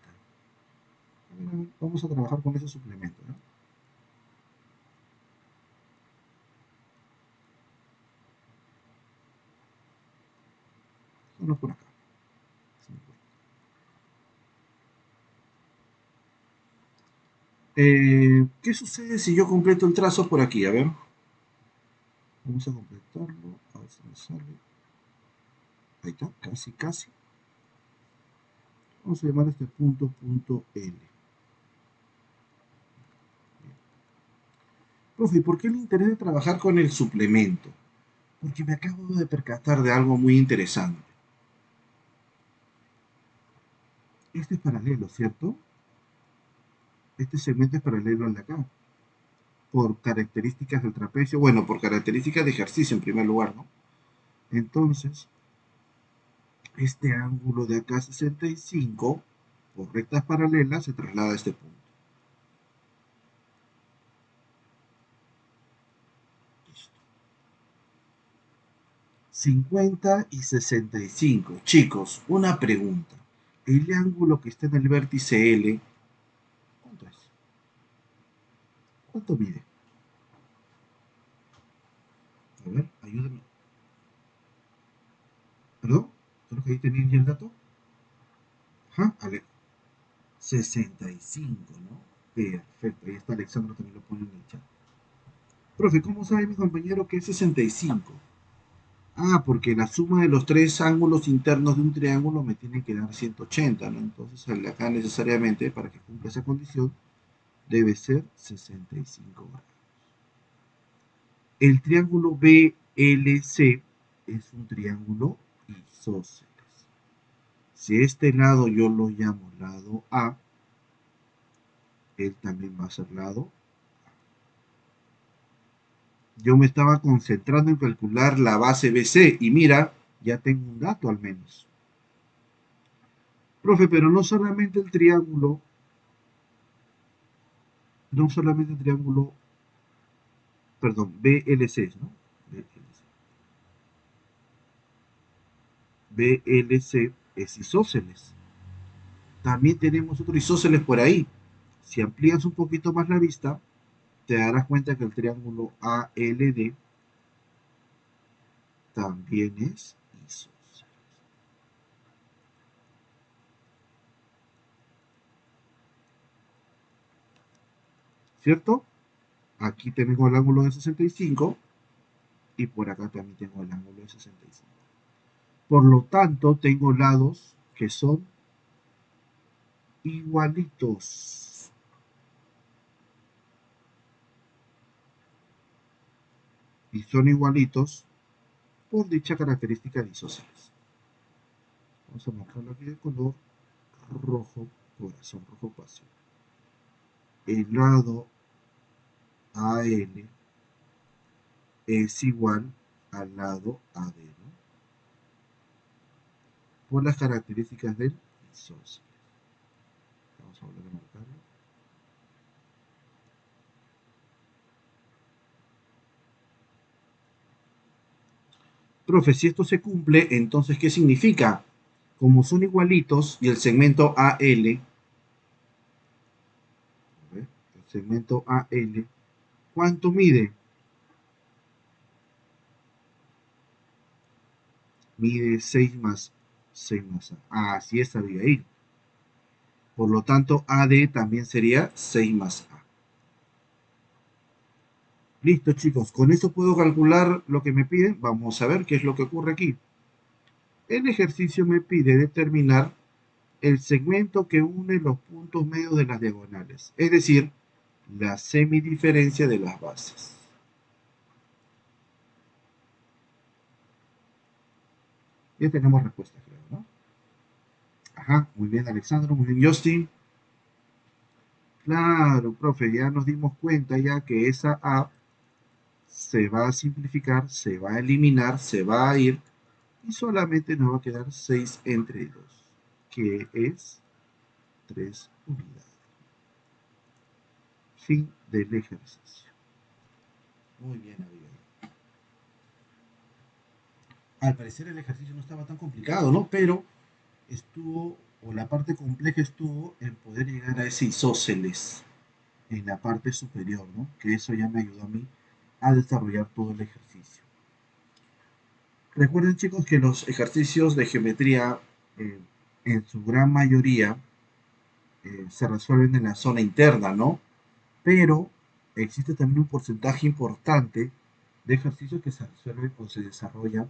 Vamos a trabajar con ese suplemento, ¿no? Vamos por acá. 50. ¿Qué sucede si yo completo el trazo por aquí? A ver. Vamos a completarlo. A ver si me sale. Ahí está, casi, casi. Vamos a llamar a este punto L. Profe, ¿por qué el interés de trabajar con el suplemento? Porque me acabo de percatar de algo muy interesante. Este es paralelo, ¿cierto? Este segmento es paralelo al de acá. Por características del trapecio, bueno, por características de ejercicio en primer lugar, ¿no? Entonces, este ángulo de acá 65, por rectas paralelas, se traslada a este punto. Listo. 50 y 65. Chicos, una pregunta. El ángulo que está en el vértice L, ¿cuánto es? ¿Cuánto mide? A ver, ayúdame. ¿Perdón? Creo que ahí tenían ya el dato. Ajá, a ver. 65, ¿no? Perfecto, ahí está Alexandro, también lo pone en el chat. Profe, ¿cómo sabe mi compañero que es 65? Ah, porque la suma de los tres ángulos internos de un triángulo me tiene que dar 180, ¿no? Entonces acá necesariamente, para que cumpla esa condición, debe ser 65 grados. El triángulo BLC es un triángulo isósceles. Si este lado yo lo llamo lado A, él también va a ser lado. Yo me estaba concentrando en calcular la base BC y mira, ya tengo un dato al menos. Profe, pero no solamente el triángulo, perdón, BLC, ¿no? BLC es isósceles. También tenemos otro isósceles por ahí. Si amplías un poquito más la vista, te darás cuenta que el triángulo ALD también es isósceles. ¿Cierto? Aquí tenemos el ángulo de 65 y por acá también tengo el ángulo de 65. Por lo tanto, tengo lados que son igualitos. Y son igualitos por dicha característica de isósceles. Vamos a marcarlo aquí de color rojo, corazón rojo pasión. El lado AL es igual al lado AD, ¿no? Por las características del isósceles. Vamos a volver a marcarlo. Profe, si esto se cumple, entonces, ¿qué significa? Como son igualitos y el segmento AL, el segmento AL, ¿cuánto mide? Mide 6 más 6 más A. Ah, así es, Abigail. Por lo tanto, AD también sería 6 más A. Listo, chicos. Con eso puedo calcular lo que me piden. Vamos a ver qué es lo que ocurre aquí. El ejercicio me pide determinar el segmento que une los puntos medios de las diagonales, es decir, la semidiferencia de las bases. Ya tenemos respuesta, creo, ¿no? Ajá, muy bien, Alexandro, muy bien, Justin. Claro, profe, ya nos dimos cuenta ya que esa A se va a simplificar, se va a eliminar, se va a ir y solamente nos va a quedar 6 entre 2, que es 3 unidades. Fin del ejercicio. Muy bien, Abigail. Al parecer el ejercicio no estaba tan complicado, ¿no? Pero estuvo, o la parte compleja estuvo en poder llegar a ese isósceles en la parte superior, ¿no? Que eso ya me ayudó a mí a desarrollar todo el ejercicio. Recuerden, chicos, que los ejercicios de geometría, eh, en su gran mayoría, se resuelven en la zona interna, ¿no? Pero existe también un porcentaje importante de ejercicios que se resuelven o se desarrollan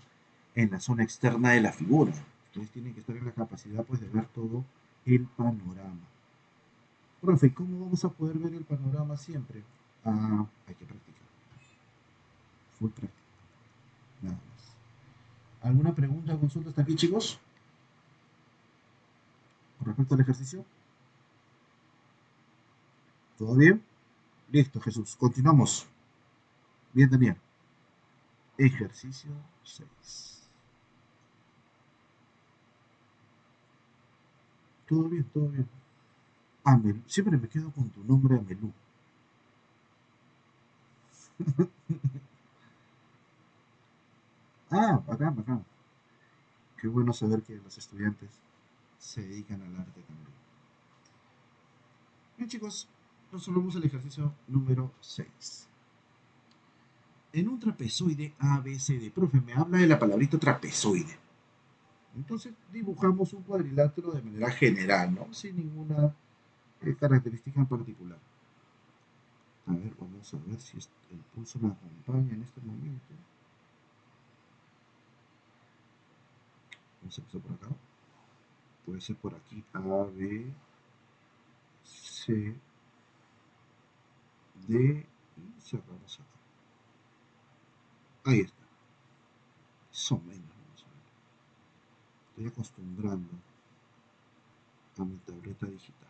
en la zona externa de la figura. Ustedes tienen que estar en la capacidad, pues, de ver todo el panorama. Profe, ¿cómo vamos a poder ver el panorama siempre? Ah, hay que practicar. Full práctica. Nada más. ¿Alguna pregunta o consulta hasta aquí, chicos? Con respecto al ejercicio. ¿Todo bien? Listo, Jesús. Continuamos. Bien, Daniel. Ejercicio 6. Todo bien, todo bien. Amel. Siempre me quedo con tu nombre, Amelú. Ah, bacán, bacán. Qué bueno saber que los estudiantes se dedican al arte también. Bien, chicos, resolvemos el ejercicio número 6. En un trapezoide ABCD, profe, me habla de la palabrita trapezoide. Entonces dibujamos un cuadrilátero de manera general, ¿no? Sin ninguna característica en particular. A ver, vamos a ver si el pulso me acompaña en este momento. Vamos a empezar por acá. Puede ser por aquí. A, B, C, D y cerramos acá. Ahí está. Son menos. Vamos a ver. Estoy acostumbrando a mi tableta digital.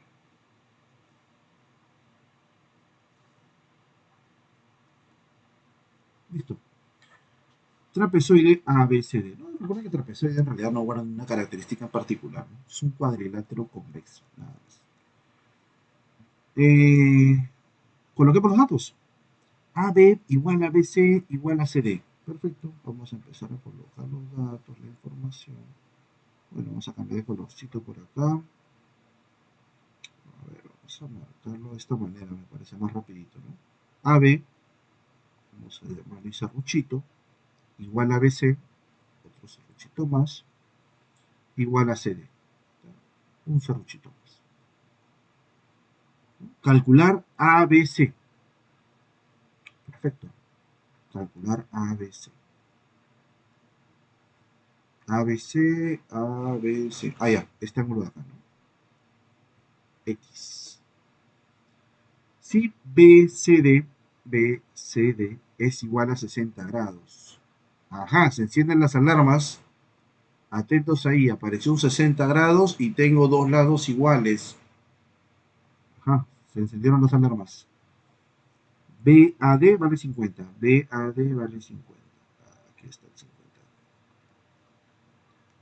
Listo. Trapezoide ABCD. No, recuerda que trapezoide en realidad no guarda una característica en particular, ¿no? Es un cuadrilátero convexo, nada más. Coloquemos los datos. AB igual a BC igual a CD. Perfecto. Vamos a empezar a colocar los datos, la información. Bueno, vamos a cambiar de colorcito por acá. A ver, vamos a marcarlo de esta manera, me parece más rapidito, ¿no? AB, vamos a llamarle serruchito, igual a BC, otro serruchito más, igual a CD. Un serruchito más. Calcular ABC. Perfecto. Calcular ABC. ABC, ABC. Ah, ya, este ángulo de acá, ¿no? X. Si BCD es igual a 60 grados. Ajá, se encienden las alarmas. Atentos ahí, apareció un 60 grados y tengo dos lados iguales. Ajá, se encendieron las alarmas. BAD vale 50. BAD vale 50. Aquí está el 50.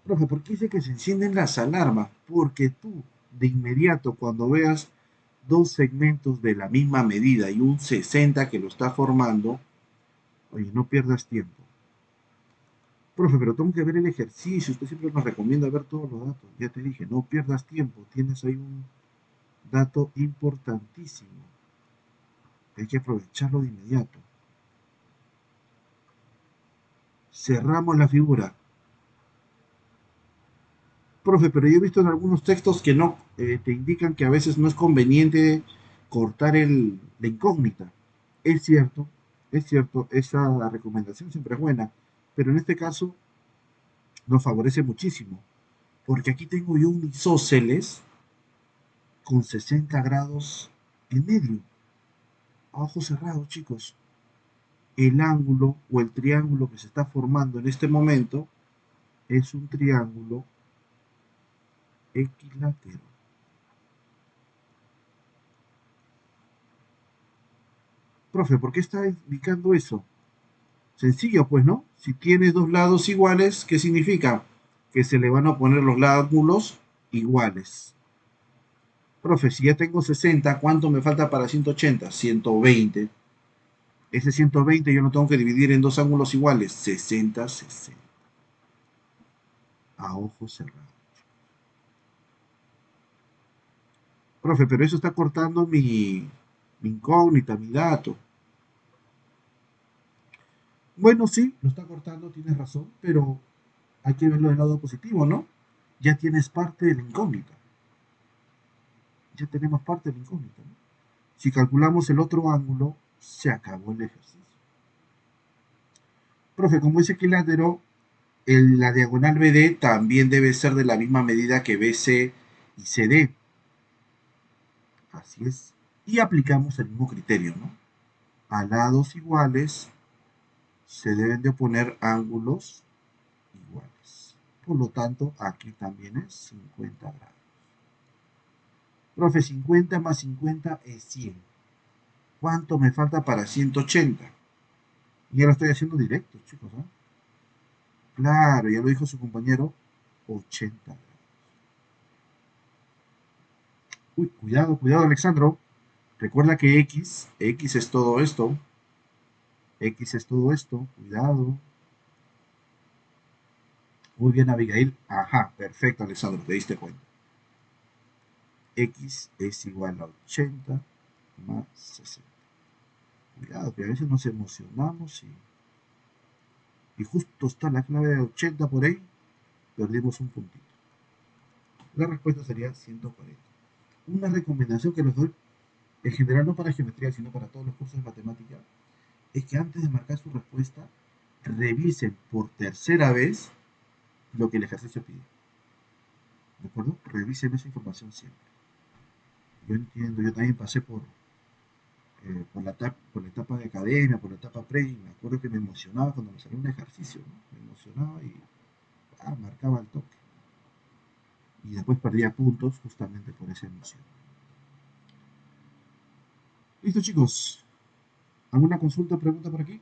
Profe, ¿por qué dice que se encienden las alarmas? Porque tú, de inmediato, cuando veas dos segmentos de la misma medida y un 60 que lo está formando, oye, no pierdas tiempo. Profe, pero tengo que ver el ejercicio. Usted siempre nos recomienda ver todos los datos. Ya te dije, no pierdas tiempo. Tienes ahí un dato importantísimo. Hay que aprovecharlo de inmediato. Cerramos la figura. Profe, pero yo he visto en algunos textos que no te indican que a veces no es conveniente cortar la incógnita. Es cierto, esa recomendación siempre es buena, pero en este caso nos favorece muchísimo, porque aquí tengo yo un isósceles con 60 grados en medio, a ojos cerrados, chicos. El ángulo o el triángulo que se está formando en este momento es un triángulo equilátero. Profe, ¿por qué está indicando eso? Sencillo, pues, ¿no? Si tienes dos lados iguales, ¿qué significa? Que se le van a poner los ángulos iguales. Profe, si ya tengo 60, ¿cuánto me falta para 180? 120. Ese 120 yo no tengo que dividir en dos ángulos iguales. 60, 60. A ojos cerrados. Profe, pero eso está cortando mi incógnita, mi dato. Bueno, sí, lo está cortando, tienes razón, pero hay que verlo del lado positivo, ¿no? Ya tienes parte de la incógnita. Ya tenemos parte de la incógnita, ¿no? Si calculamos el otro ángulo, se acabó el ejercicio. Profe, como es equilátero, la diagonal BD también debe ser de la misma medida que BC y CD. Así es. Y aplicamos el mismo criterio, ¿no? A lados iguales se deben de oponer ángulos iguales. Por lo tanto, aquí también es 50 grados. Profe, 50 más 50 es 100. ¿Cuánto me falta para 180? Y ya lo estoy haciendo directo, chicos, ¿no? Claro, ya lo dijo su compañero, 80 grados. Uy, cuidado, cuidado, Alexandro. Recuerda que X es todo esto. X es todo esto. Cuidado. Muy bien, Abigail. Ajá, perfecto, Alexandro, te diste cuenta. X es igual a 80 más 60. Cuidado, que a veces nos emocionamos y justo está la clave de 80 por ahí, perdimos un puntito. La respuesta sería 140. Una recomendación que les doy, en general no para geometría, sino para todos los cursos de matemática, es que antes de marcar su respuesta, revisen por tercera vez lo que el ejercicio pide. ¿De acuerdo? Revisen esa información siempre. Yo entiendo, yo también pasé por la etapa de academia, por la etapa pre, y me acuerdo que me emocionaba cuando me salía un ejercicio, ¿no? Me emocionaba y marcaba el toque. Y después perdía puntos justamente por esa emoción. Listo, chicos. ¿Alguna consulta o pregunta por aquí?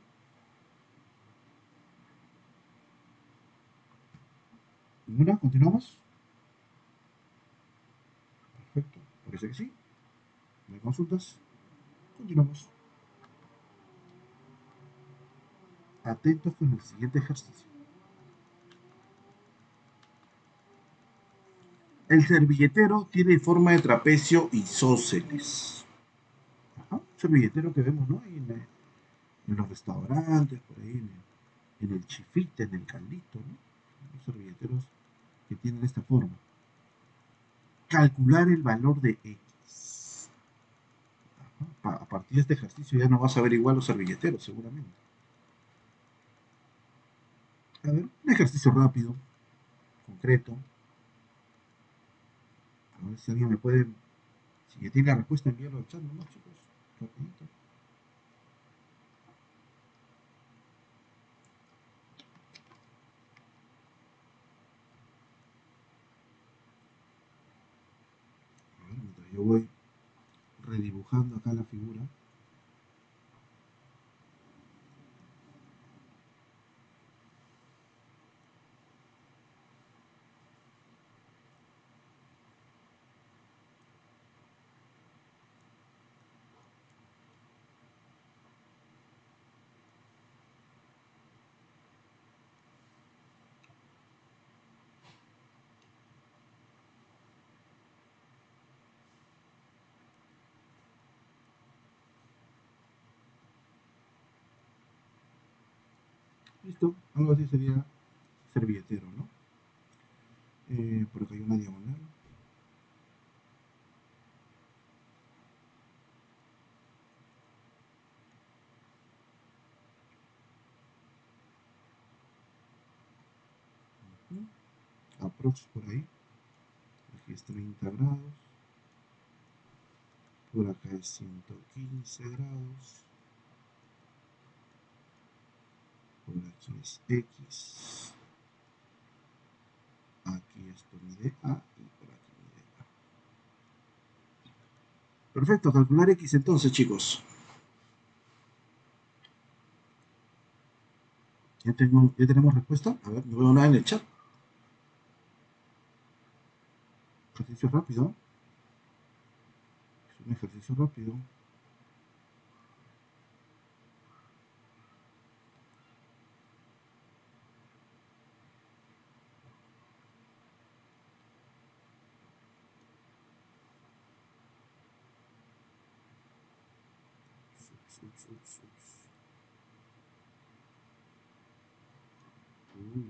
¿Ninguna? ¿Continuamos? Perfecto. Parece que sí. ¿No hay consultas? Continuamos. Atentos con el siguiente ejercicio. El servilletero tiene forma de trapecio isósceles. Ajá, servilletero que vemos, ¿no? En los restaurantes, por ahí, en el chifite, en el caldito, ¿no? Los servilleteros que tienen esta forma. Calcular el valor de X. Ajá, a partir de este ejercicio ya no vas a ver igual los servilleteros, seguramente. A ver, un ejercicio rápido. concreto. A ver si alguien me puede, si ya tiene la respuesta, envíalo al chat, ¿no, chicos? Rapidito. A ver, mientras yo voy redibujando acá la figura. Listo, algo así sería servilletero, ¿no? Por acá hay una diagonal. Aprox por ahí. Aquí es 30 grados. Por acá es 115 grados. Por aquí es X. Aquí esto mide A y por aquí mide A. Perfecto, calcular X entonces, chicos. Ya tenemos respuesta. A ver, no veo nada en el chat. Ejercicio rápido. Es un ejercicio rápido. Ups, ups, ups. Uh,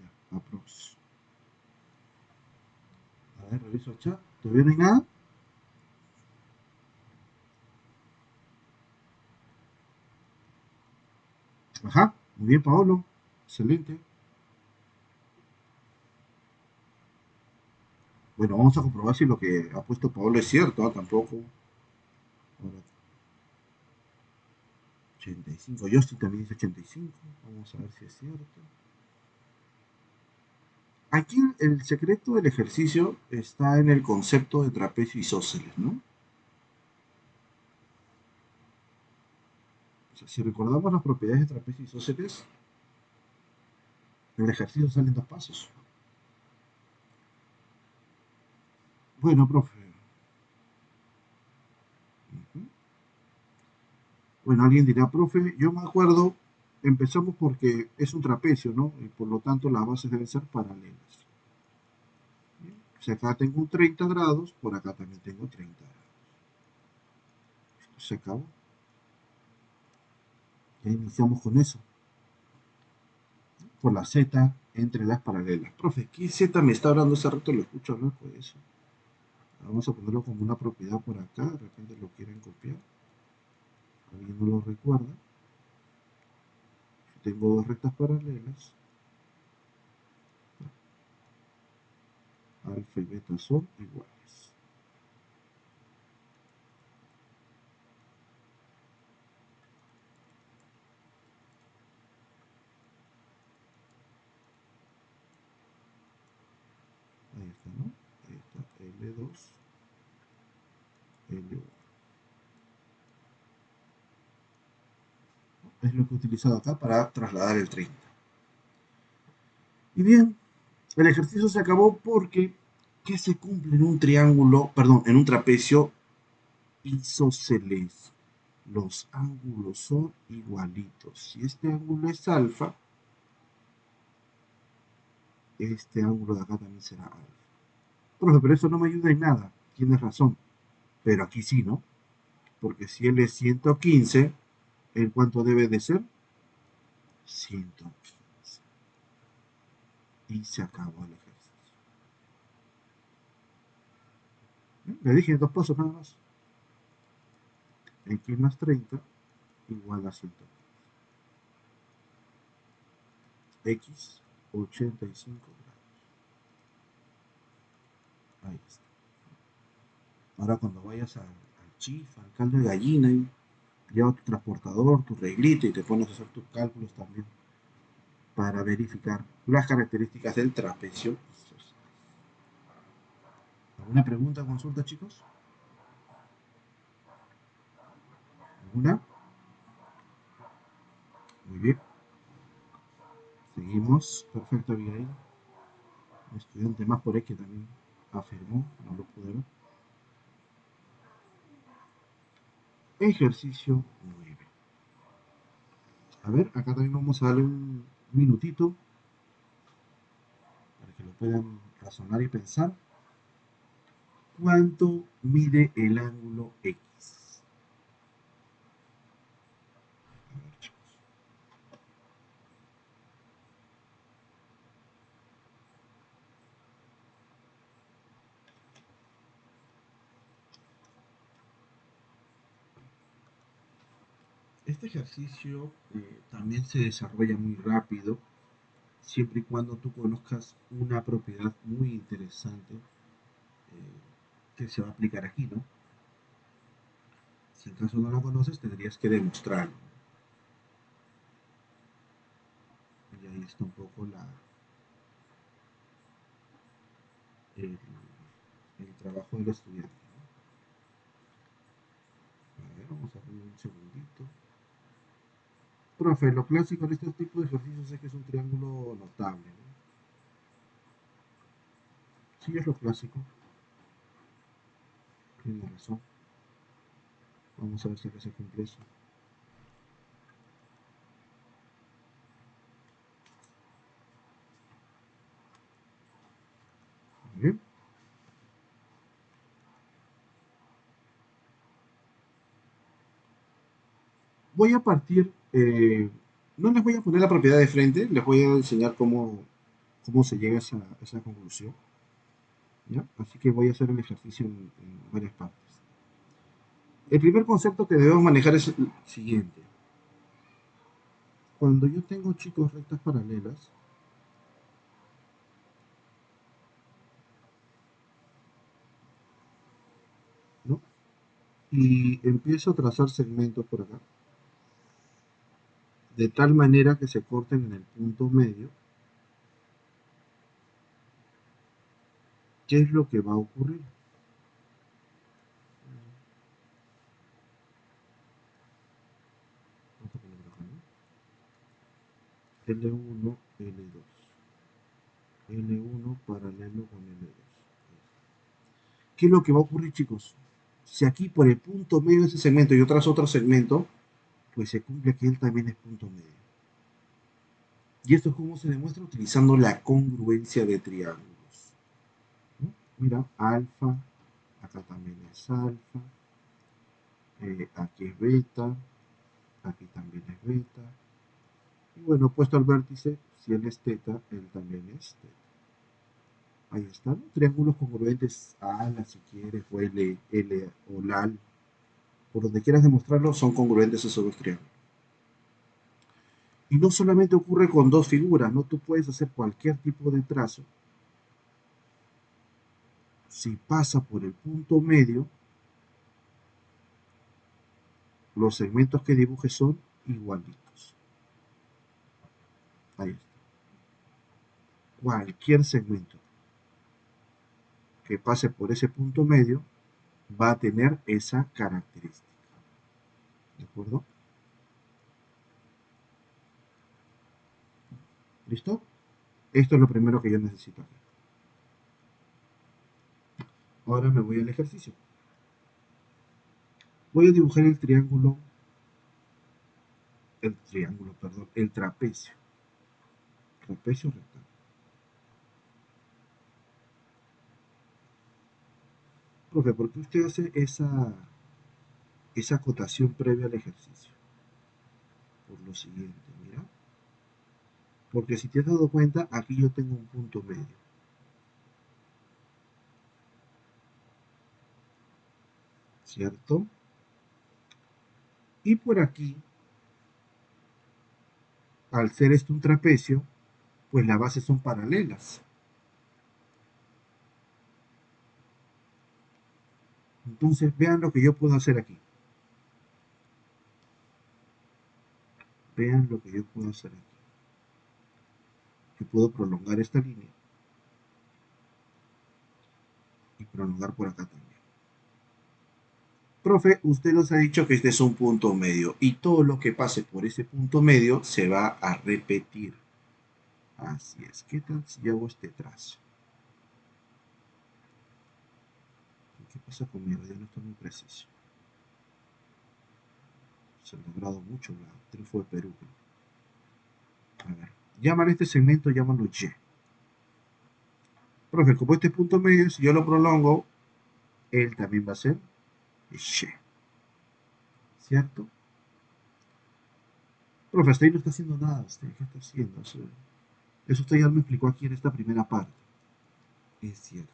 ya, aprox. A ver, reviso el chat. ¿Todavía no hay nada? Ajá, muy bien, Paolo. Excelente. Bueno, vamos a comprobar si lo que ha puesto Paolo es cierto, ¿ah? Tampoco. Ahora, 85. Justin también dice 85. Vamos a ver si es cierto. Aquí el secreto del ejercicio está en el concepto de trapecio isósceles, ¿no? O sea, si recordamos las propiedades de trapecio isósceles, el ejercicio sale en dos pasos. Bueno, profe. Ujú. Bueno, alguien dirá, profe, yo me acuerdo, empezamos porque es un trapecio, ¿no? Y por lo tanto las bases deben ser paralelas. ¿Bien? Si acá tengo un 30 grados, por acá también tengo 30 grados. Se acabó. Ya iniciamos con eso. Por la Z entre las paralelas. Profe, ¿qué Z me está hablando hace rato? Lo escucho hablar por eso. Vamos a ponerlo como una propiedad por acá. De repente lo quieren copiar. Alguien no lo recuerda. Si tengo dos rectas paralelas, alfa y beta son iguales. Ahí está, ¿no? Ahí está L2, L1. Es lo que he utilizado acá para trasladar el 30. Y bien, el ejercicio se acabó porque ¿qué se cumple en un triángulo, perdón, en un trapecio isósceles? Los ángulos son igualitos. Si este ángulo es alfa, este ángulo de acá también será alfa. Profe, pero eso no me ayuda en nada. Tienes razón. Pero aquí sí, ¿no? Porque si él es 115, ¿el cuánto debe de ser? 115. Y se acabó el ejercicio. Le dije en dos pasos nada más. X más 30 igual a 115. X 85 grados. Ahí está. Ahora cuando vayas al chifa, al caldo de gallina, y lleva tu transportador, tu reglita y te pones a hacer tus cálculos también para verificar las características del trapecio. ¿Alguna pregunta, consulta, chicos? ¿Alguna? Muy bien. Seguimos. Perfecto, Abigail. Un estudiante más por ahí que también afirmó, no lo pude ver. Ejercicio 9. A ver, acá también vamos a darle un minutito para que lo puedan razonar y pensar. ¿Cuánto mide el ángulo X? A ver, chicos. Este ejercicio también se desarrolla muy rápido, siempre y cuando tú conozcas una propiedad muy interesante que se va a aplicar aquí, ¿no? Si en caso no la conoces, tendrías que demostrarlo. Y ahí está un poco el, el trabajo del estudiante, ¿no? A ver, vamos a ver un segundito. Profe, lo clásico en este tipo de ejercicios es que es un triángulo notable, ¿no? Sí, es lo clásico. Tiene razón. Vamos a ver si acá se cumple eso. Muy bien. Voy a partir, no les voy a poner la propiedad de frente, les voy a enseñar cómo se llega a esa conclusión, ¿ya? Así que voy a hacer el ejercicio en varias partes. El primer concepto que debemos manejar es el siguiente. Cuando yo tengo, chicos, rectas paralelas, ¿no? Y empiezo a trazar segmentos por acá, de tal manera que se corten en el punto medio, ¿qué es lo que va a ocurrir? Vamos a ponerlo acá, ¿no? L1, L2. L1 paralelo con L2. ¿Qué es lo que va a ocurrir, chicos? Si aquí por el punto medio de ese segmento yo trazo otro segmento, pues se cumple que él también es punto medio. Y esto es como se demuestra utilizando la congruencia de triángulos, ¿no? Mira, alfa, acá también es alfa, aquí es beta, aquí también es beta. Y bueno, puesto al vértice, si él es teta, él también es teta. Ahí están, ¿no? Triángulos congruentes, ala si quieres, o L, L o LAL. Por donde quieras demostrarlo, son congruentes esos dos triángulos. Y no solamente ocurre con dos figuras, ¿no? Tú puedes hacer cualquier tipo de trazo. Si pasa por el punto medio, los segmentos que dibujes son igualitos. Ahí está. Cualquier segmento que pase por ese punto medio va a tener esa característica. ¿De acuerdo? ¿Listo? Esto es lo primero que yo necesito aquí. Ahora me voy al ejercicio. Voy a dibujar perdón, el trapecio. Trapecio rectángulo. Profe, ¿por qué usted hace esa acotación previa al ejercicio? Por lo siguiente, mira. Porque si te has dado cuenta, aquí yo tengo un punto medio, ¿cierto? Y por aquí al ser esto un trapecio, pues las bases son paralelas. Entonces vean lo que yo puedo hacer aquí. Vean lo que yo puedo hacer aquí. Yo puedo prolongar esta línea y prolongar por acá también. Profe, usted nos ha dicho que este es un punto medio y todo lo que pase por ese punto medio se va a repetir. Así es. ¿Qué tal si yo hago este trazo? ¿Qué pasa conmigo? Ya no está muy preciso. Se ha logrado mucho el triunfo de Perú. A ver. Llaman este segmento, llámalo Y. Profe, como este punto medio, si yo lo prolongo, él también va a ser Y. ¿Cierto? Profe, hasta ahí no está haciendo nada usted. ¿Qué está haciendo? Eso usted ya me explicó aquí en esta primera parte. Es cierto.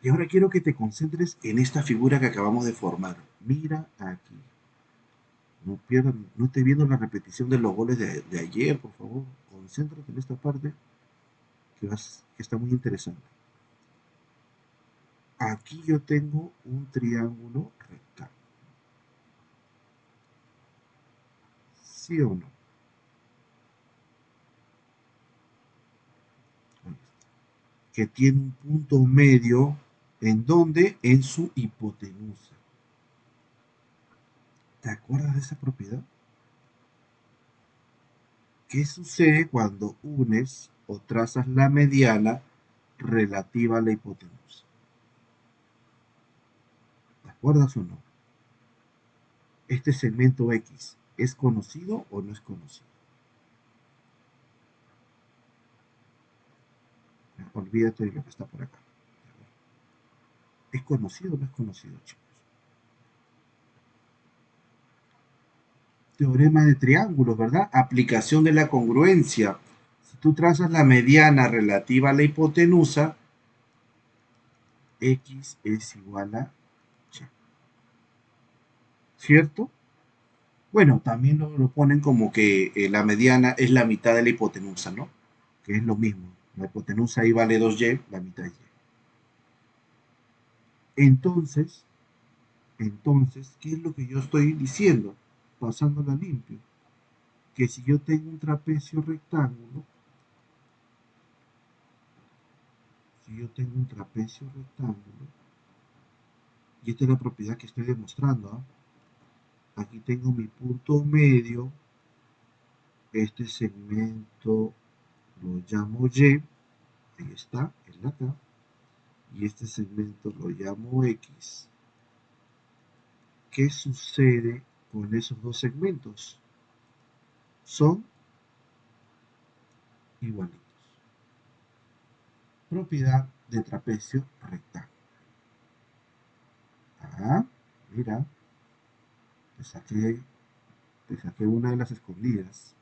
Y ahora quiero que te concentres en esta figura que acabamos de formar. Mira aquí. No pierdan, no estés viendo la repetición de los goles de ayer, por favor. Concéntrate en esta parte que está muy interesante. Aquí yo tengo un triángulo rectángulo. ¿Sí o no? Que tiene un punto medio, ¿en dónde? En su hipotenusa. ¿Te acuerdas de esa propiedad? ¿Qué sucede cuando unes o trazas la mediana relativa a la hipotenusa? ¿Te acuerdas o no? ¿Este segmento X es conocido o no es conocido? Olvídate de lo que está por acá. ¿Es conocido o no es conocido, chicos? Teorema de triángulos, ¿verdad? Aplicación de la congruencia. Si tú trazas la mediana relativa a la hipotenusa, X es igual a Y. ¿Cierto? Bueno, también lo ponen como que la mediana es la mitad de la hipotenusa, ¿no? Que es lo mismo. La hipotenusa ahí vale 2y, la mitad es y. Entonces, ¿qué es lo que yo estoy diciendo? Pasándola limpio. Que si yo tengo un trapecio rectángulo, y esta es la propiedad que estoy demostrando, ¿eh? Aquí tengo mi punto medio, este segmento lo llamo Y, ahí está, en la acá, y este segmento lo llamo X. ¿Qué sucede con esos dos segmentos? Son igualitos. Propiedad de trapecio rectángulo. Ah, mira, te saqué una de las escondidas.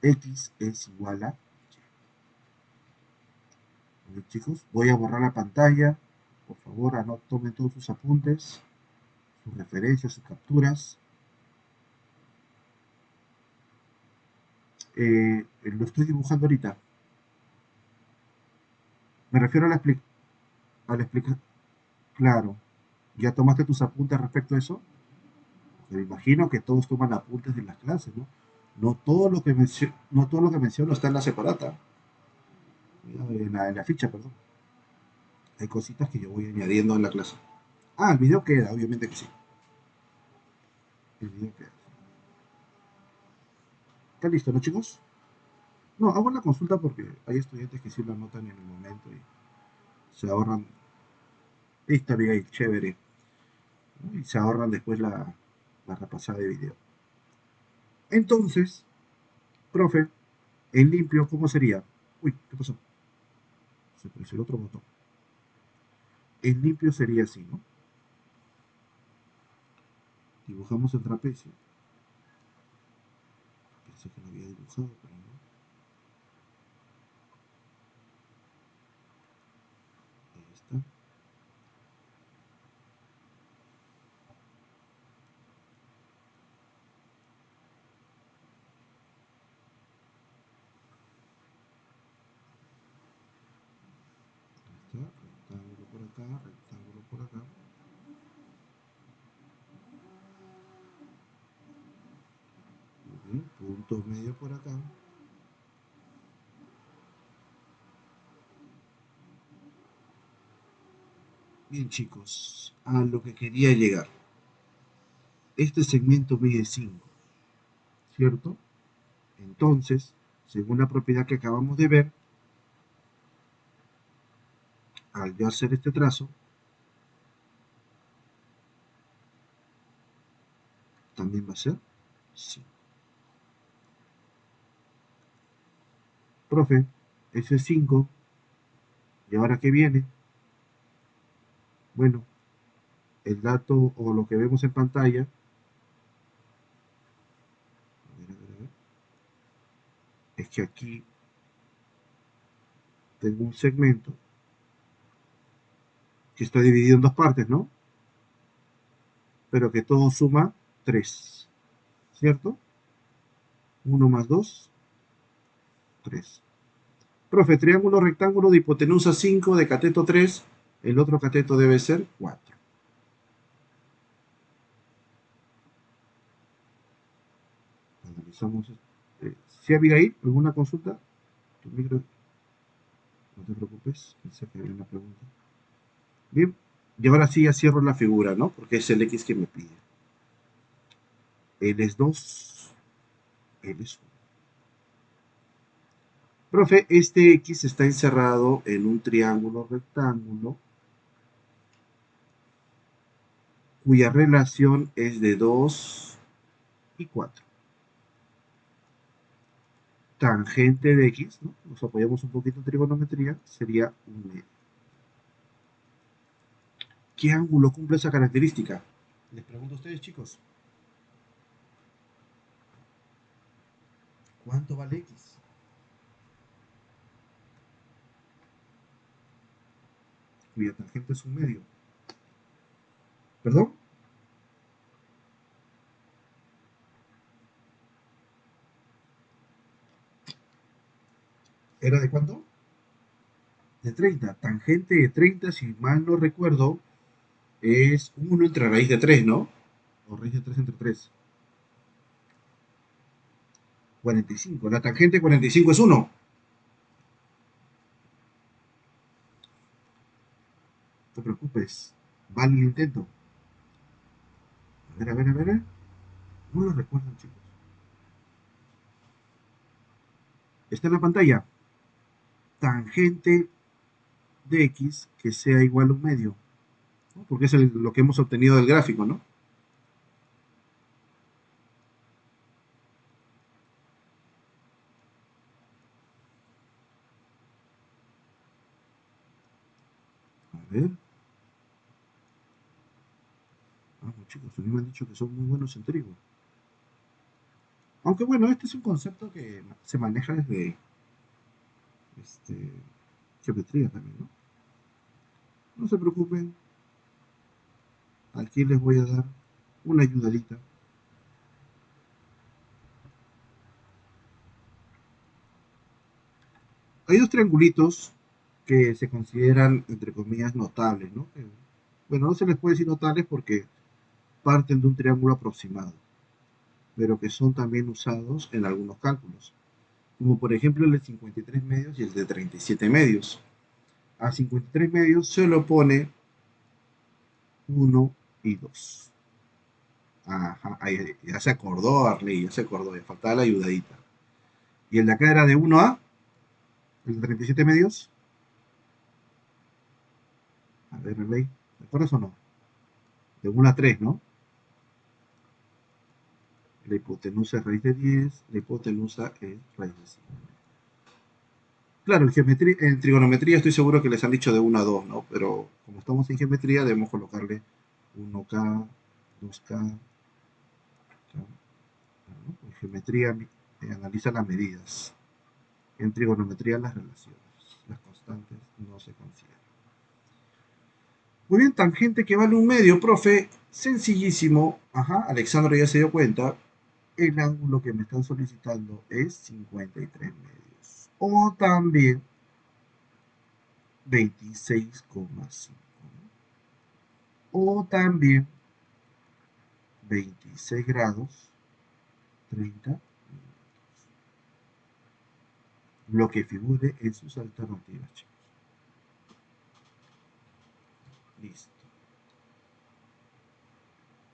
X es igual a Y. Bien, chicos, voy a borrar la pantalla. Por favor, tomen todos sus apuntes, sus referencias, sus capturas. Lo estoy dibujando ahorita. Me refiero a la explicación. Claro, ¿ya tomaste tus apuntes respecto a eso? Me imagino que todos toman apuntes de las clases, ¿no? No todo lo que menciono está en la separata, en la ficha, perdón. Hay cositas que yo voy añadiendo en la clase. Ah, el video queda, obviamente que sí. El video queda. ¿Está listo, no, chicos? No, hago la consulta porque hay estudiantes que sí lo anotan en el momento y se ahorran. Listo, Abigail, chévere. Y se ahorran después la repasada de video. Entonces, profe, en limpio, ¿cómo sería? Uy, ¿qué pasó? Se presionó el otro botón. En limpio sería así, ¿no? Dibujamos el trapecio. Pensé que lo había dibujado, pero no. Ahí está. punto medio por acá. Bien, chicos, a lo que quería llegar. Este segmento mide 5, ¿cierto? Entonces, según la propiedad que acabamos de ver, al yo hacer este trazo, también va a ser 5. Profe, ese es 5. ¿Y ahora qué viene? Bueno, el dato o lo que vemos en pantalla, es que aquí tengo un segmento que está dividido en dos partes, ¿no? Pero que todo suma 3, ¿cierto? 1 más 2, 3. Profe, triángulo rectángulo de hipotenusa 5 de cateto 3, el otro cateto debe ser 4. Analizamos. ¿Sí, Abigail? ¿Alguna consulta? Tu micro, no te preocupes, pensé que había una pregunta. Bien, y ahora sí ya cierro la figura, ¿no? Porque es el X que me pide. Él es 2, él es 1. Profe, este X está encerrado en un triángulo rectángulo cuya relación es de 2 y 4. Tangente de X, ¿no? Nos apoyamos un poquito en trigonometría, sería un medio. ¿Qué ángulo cumple esa característica? Les pregunto a ustedes, chicos. ¿Cuánto vale X? Cuya tangente es un medio. ¿Perdón? ¿Era de cuánto? De 30. Tangente de 30, si mal no recuerdo, es 1 entre raíz de 3, ¿no? O raíz de 3 entre 3. 45. La tangente de 45 es 1. No te preocupes. Vale el intento. A ver, a ver, a ver. No lo recuerdan, chicos. Está en la pantalla. Tangente de X que sea igual a un medio, ¿no? Porque es lo que hemos obtenido del gráfico, ¿no? A ver. Vamos, chicos, a mí me han dicho que son muy buenos en trigo. Aunque bueno, este es un concepto que se maneja desde este, geometría también, ¿no? No se preocupen, aquí les voy a dar una ayudadita. Hay dos triangulitos que se consideran, entre comillas, notables, ¿no? Bueno, no se les puede decir notables porque parten de un triángulo aproximado, pero que son también usados en algunos cálculos, como por ejemplo el de 53 medios y el de 37 medios. A 53 medios se lo pone 1 y 2. Ajá, ahí, ya se acordó Arley, ya se acordó, le faltaba la ayudadita. Y el de acá era de 1 a, el de 37 medios. A ver, Arley, ¿te acuerdas o no? De 1 a 3, ¿no? La hipotenusa es raíz de 10, la hipotenusa es raíz de 5. Claro, en trigonometría estoy seguro que les han dicho de 1 a 2, ¿no? Pero como estamos en geometría debemos colocarle 1K, 2K, ¿no? En geometría analiza las medidas. En trigonometría las relaciones. Las constantes no se consideran. Muy bien, tangente que vale un medio, profe. Sencillísimo. Ajá, Alexandro ya se dio cuenta. El ángulo que me están solicitando es 53 medios. O también 26,5. O también 26 grados 30. lo que figure en sus alternativas, chicos. Listo.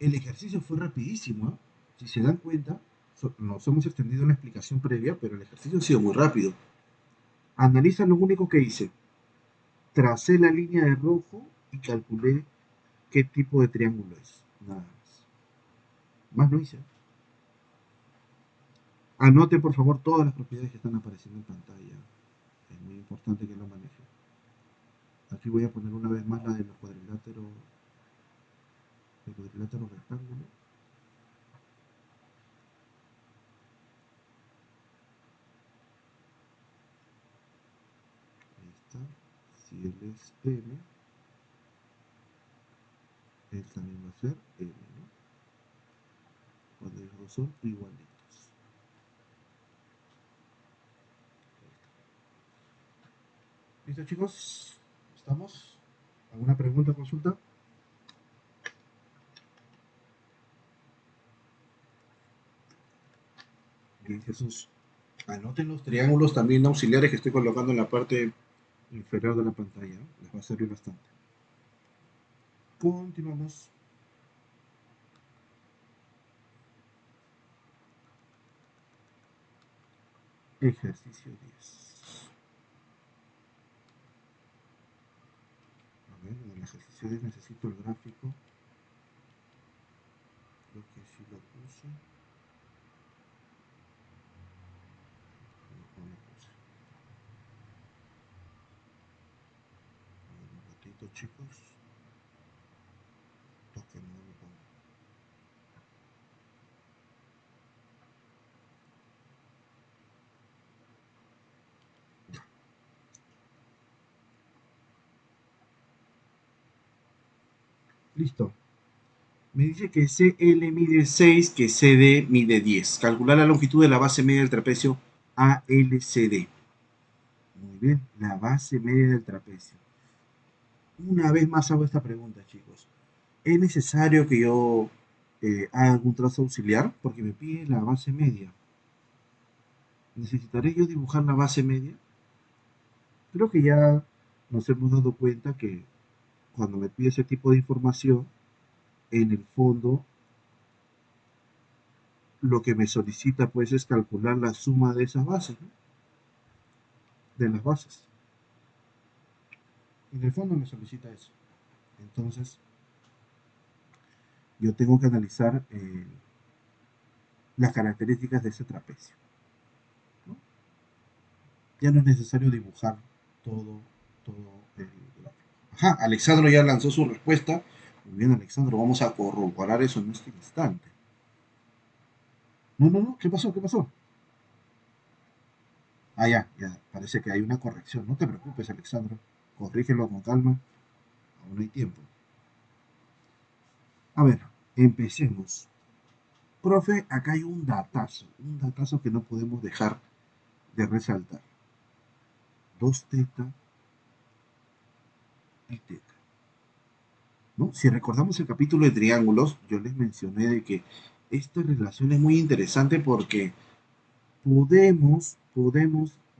El ejercicio fue rapidísimo, ¿eh? Si se dan cuenta, nos hemos extendido en la explicación previa, pero el ejercicio ha sido muy rápido. Analiza lo único que hice. Tracé la línea de rojo y calculé qué tipo de triángulo es. Nada más. Más no hice. Anote por favor todas las propiedades que están apareciendo en pantalla. Es muy importante que lo maneje. Aquí voy a poner una vez más la de los cuadriláteros, el cuadrilátero rectángulo. Ahí está. Si él es M, él también va a ser M, ¿no? Cuando los dos son igualitos. ¿Listo, chicos? ¿Estamos? ¿Alguna pregunta o consulta? Bien, Jesús. Anoten los triángulos también auxiliares que estoy colocando en la parte inferior de la pantalla, ¿no? Les va a servir bastante. Continuamos. Ejercicio 10. A ver, en el ejercicio 10 necesito el gráfico. Creo que sí lo puse. No lo puse. A ver, un ratito, chicos. Toque, no lo pongo. Ya. Listo. Me dice que CL mide 6, que CD mide 10. Calcular la longitud de la base media del trapecio ALCD. Muy bien, la base media del trapecio. Una vez más hago esta pregunta, chicos. ¿Es necesario que yo haga algún trazo auxiliar? Porque me pide la base media. ¿Necesitaré yo dibujar la base media? Creo que ya nos hemos dado cuenta que cuando me pide ese tipo de información, en el fondo lo que me solicita pues es calcular la suma de esas bases, ¿no? De las bases. En el fondo me solicita eso. Entonces, yo tengo que analizar las características de ese trapecio, ¿no? Ya no es necesario dibujar todo, todo el gráfico. Ajá, Alexandro ya lanzó su respuesta. Muy bien, Alexandro, vamos a corroborar eso en este instante. No, no, no, ¿qué pasó? ¿Qué pasó? Ah, ya, ya, parece que hay una corrección. No te preocupes, Alexandro. Corrígelo con calma. Aún hay tiempo. A ver, empecemos. Profe, acá hay un datazo que no podemos dejar de resaltar. 2 teta y teta. ¿No? Si recordamos el capítulo de triángulos, yo les mencioné de que esta relación es muy interesante porque podemos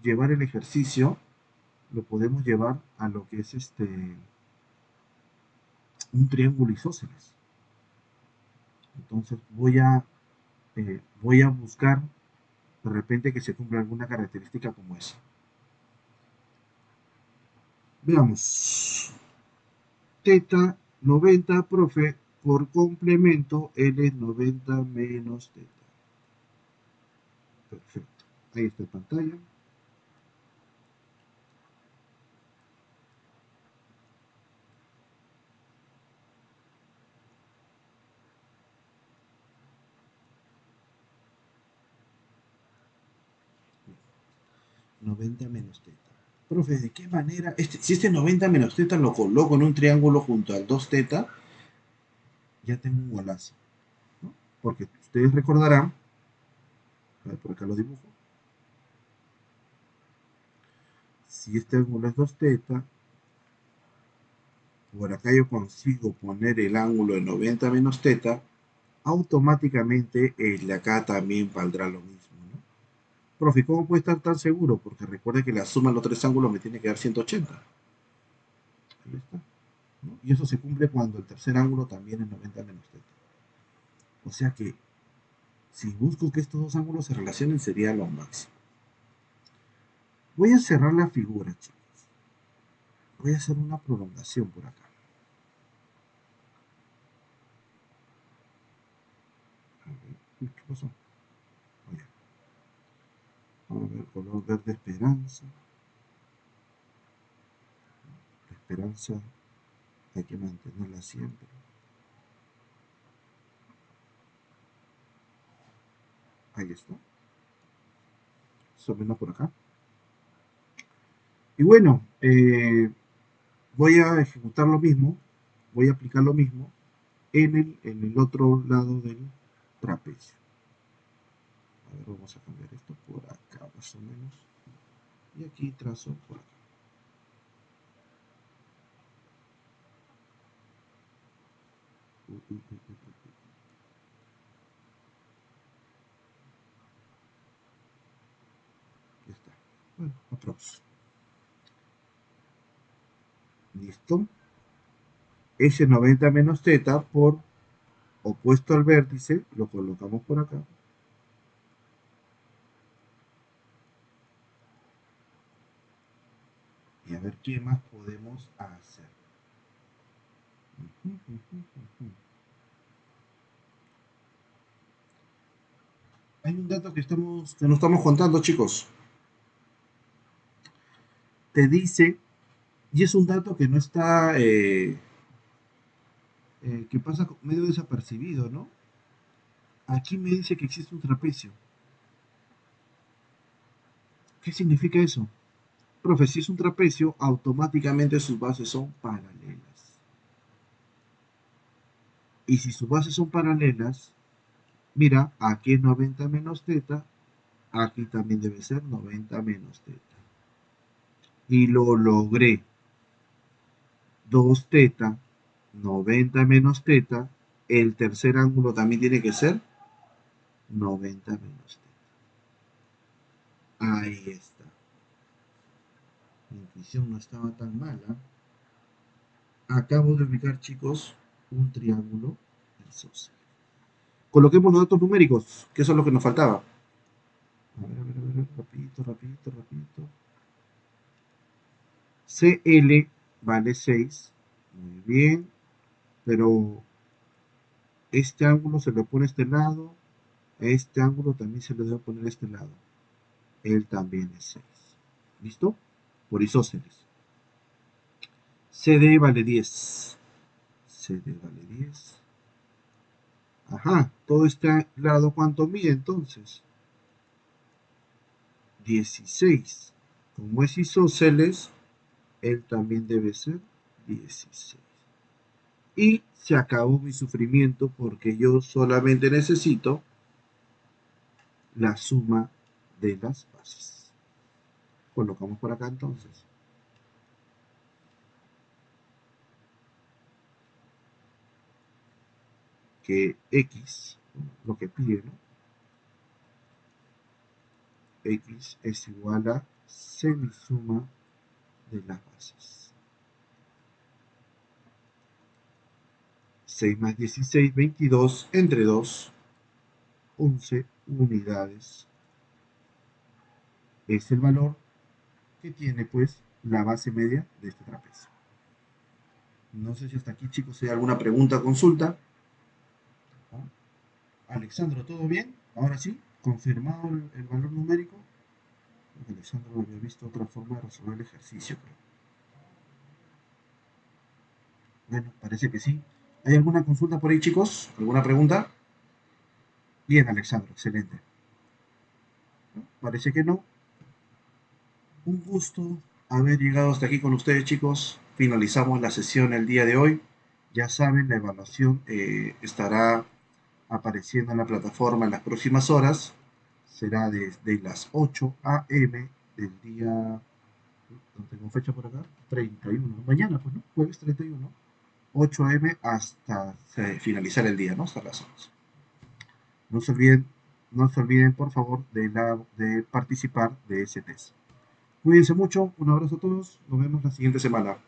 llevar el ejercicio, lo podemos llevar a lo que es un triángulo isósceles. Entonces voy a buscar de repente que se cumpla alguna característica como esa. Veamos. Teta 90, profe, por complemento L es 90 menos teta. Perfecto. Ahí está en pantalla. Bien. 90 menos teta. Profe, ¿de qué manera? Si este 90 menos teta lo coloco en un triángulo junto al 2 teta, ya tengo un golazo, ¿no? Porque ustedes recordarán, a ver, por acá lo dibujo, si este ángulo es 2 teta, por acá yo consigo poner el ángulo de 90 menos teta, automáticamente el de acá también valdrá lo mismo, ¿no? Profe, ¿cómo puede estar tan seguro? Porque recuerde que la suma de los tres ángulos me tiene que dar 180. Ahí está, ¿no? Y eso se cumple cuando el tercer ángulo también es 90 menos θ. O sea que si busco que estos dos ángulos se relacionen sería lo máximo. Voy a cerrar la figura, chicos. Voy a hacer una prolongación por acá. A ver, uy, ¿qué pasó? Oye, vamos a ver, color verde esperanza. La esperanza hay que mantenerla siempre. Ahí está. Más o menos por acá. Y bueno, voy a ejecutar lo mismo. Voy a aplicar lo mismo en el otro lado del trapecio. A ver, vamos a cambiar esto por acá más o menos. Y aquí trazo por acá. Ya está. Bueno, aprox. Listo. Ese 90 menos θ por opuesto al vértice, lo colocamos por acá. Y a ver qué más podemos hacer. Hay un dato que no estamos contando, chicos. Te dice, y es un dato que no está, que pasa medio desapercibido, ¿no? Aquí me dice que existe un trapecio. ¿Qué significa eso? Profe, si es un trapecio, automáticamente sus bases son paralelas. Y si sus bases son paralelas, mira, aquí es 90 menos θ, aquí también debe ser 90 menos θ. Y lo logré. 2θ, 90 menos θ, el tercer ángulo también tiene que ser 90 menos θ. Ahí está. Mi intuición no estaba tan mala. Acabo de ubicar, chicos, un triángulo isósceles. Coloquemos los datos numéricos, que eso es lo que nos faltaba. A ver, rapidito, rapidito, rapidito. CL vale 6. Muy bien. Pero este ángulo se le pone a este lado. A este ángulo también se le debe poner a este lado. Él también es 6. ¿Listo? Por isósceles. CD vale 10. CD vale 10. Ajá, todo este lado, ¿cuánto mide entonces? 16. Como es isósceles, él también debe ser 16. Y se acabó mi sufrimiento porque yo solamente necesito la suma de las bases. Colocamos por acá entonces. Que X, lo que pide, ¿no? X es igual a semisuma de las bases. 6 más 16, 22, entre 2, 11 unidades. Es el valor que tiene, pues, la base media de este trapecio. No sé si hasta aquí, chicos, hay alguna pregunta, consulta. ¿No? Alexandro, ¿todo bien? Ahora sí, confirmado el valor numérico. Alexandro había visto otra forma de resolver el ejercicio, creo. Bueno, parece que sí. ¿Hay alguna consulta por ahí, chicos? ¿Alguna pregunta? Bien, Alexandro, excelente. ¿No? Parece que no. Un gusto haber llegado hasta aquí con ustedes, chicos. Finalizamos la sesión el día de hoy. Ya saben, la evaluación estará apareciendo en la plataforma en las próximas horas. Será desde las 8 a.m. del día, no tengo fecha por acá, 31. Mañana, pues, ¿no? Jueves 31. 8 a.m. hasta finalizar el día, ¿no? Hasta las 11. No se olviden no se olviden, por favor, de participar de ese test. Cuídense mucho, un abrazo a todos, nos vemos la siguiente semana.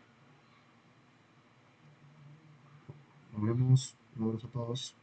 Nos vemos, un abrazo a todos.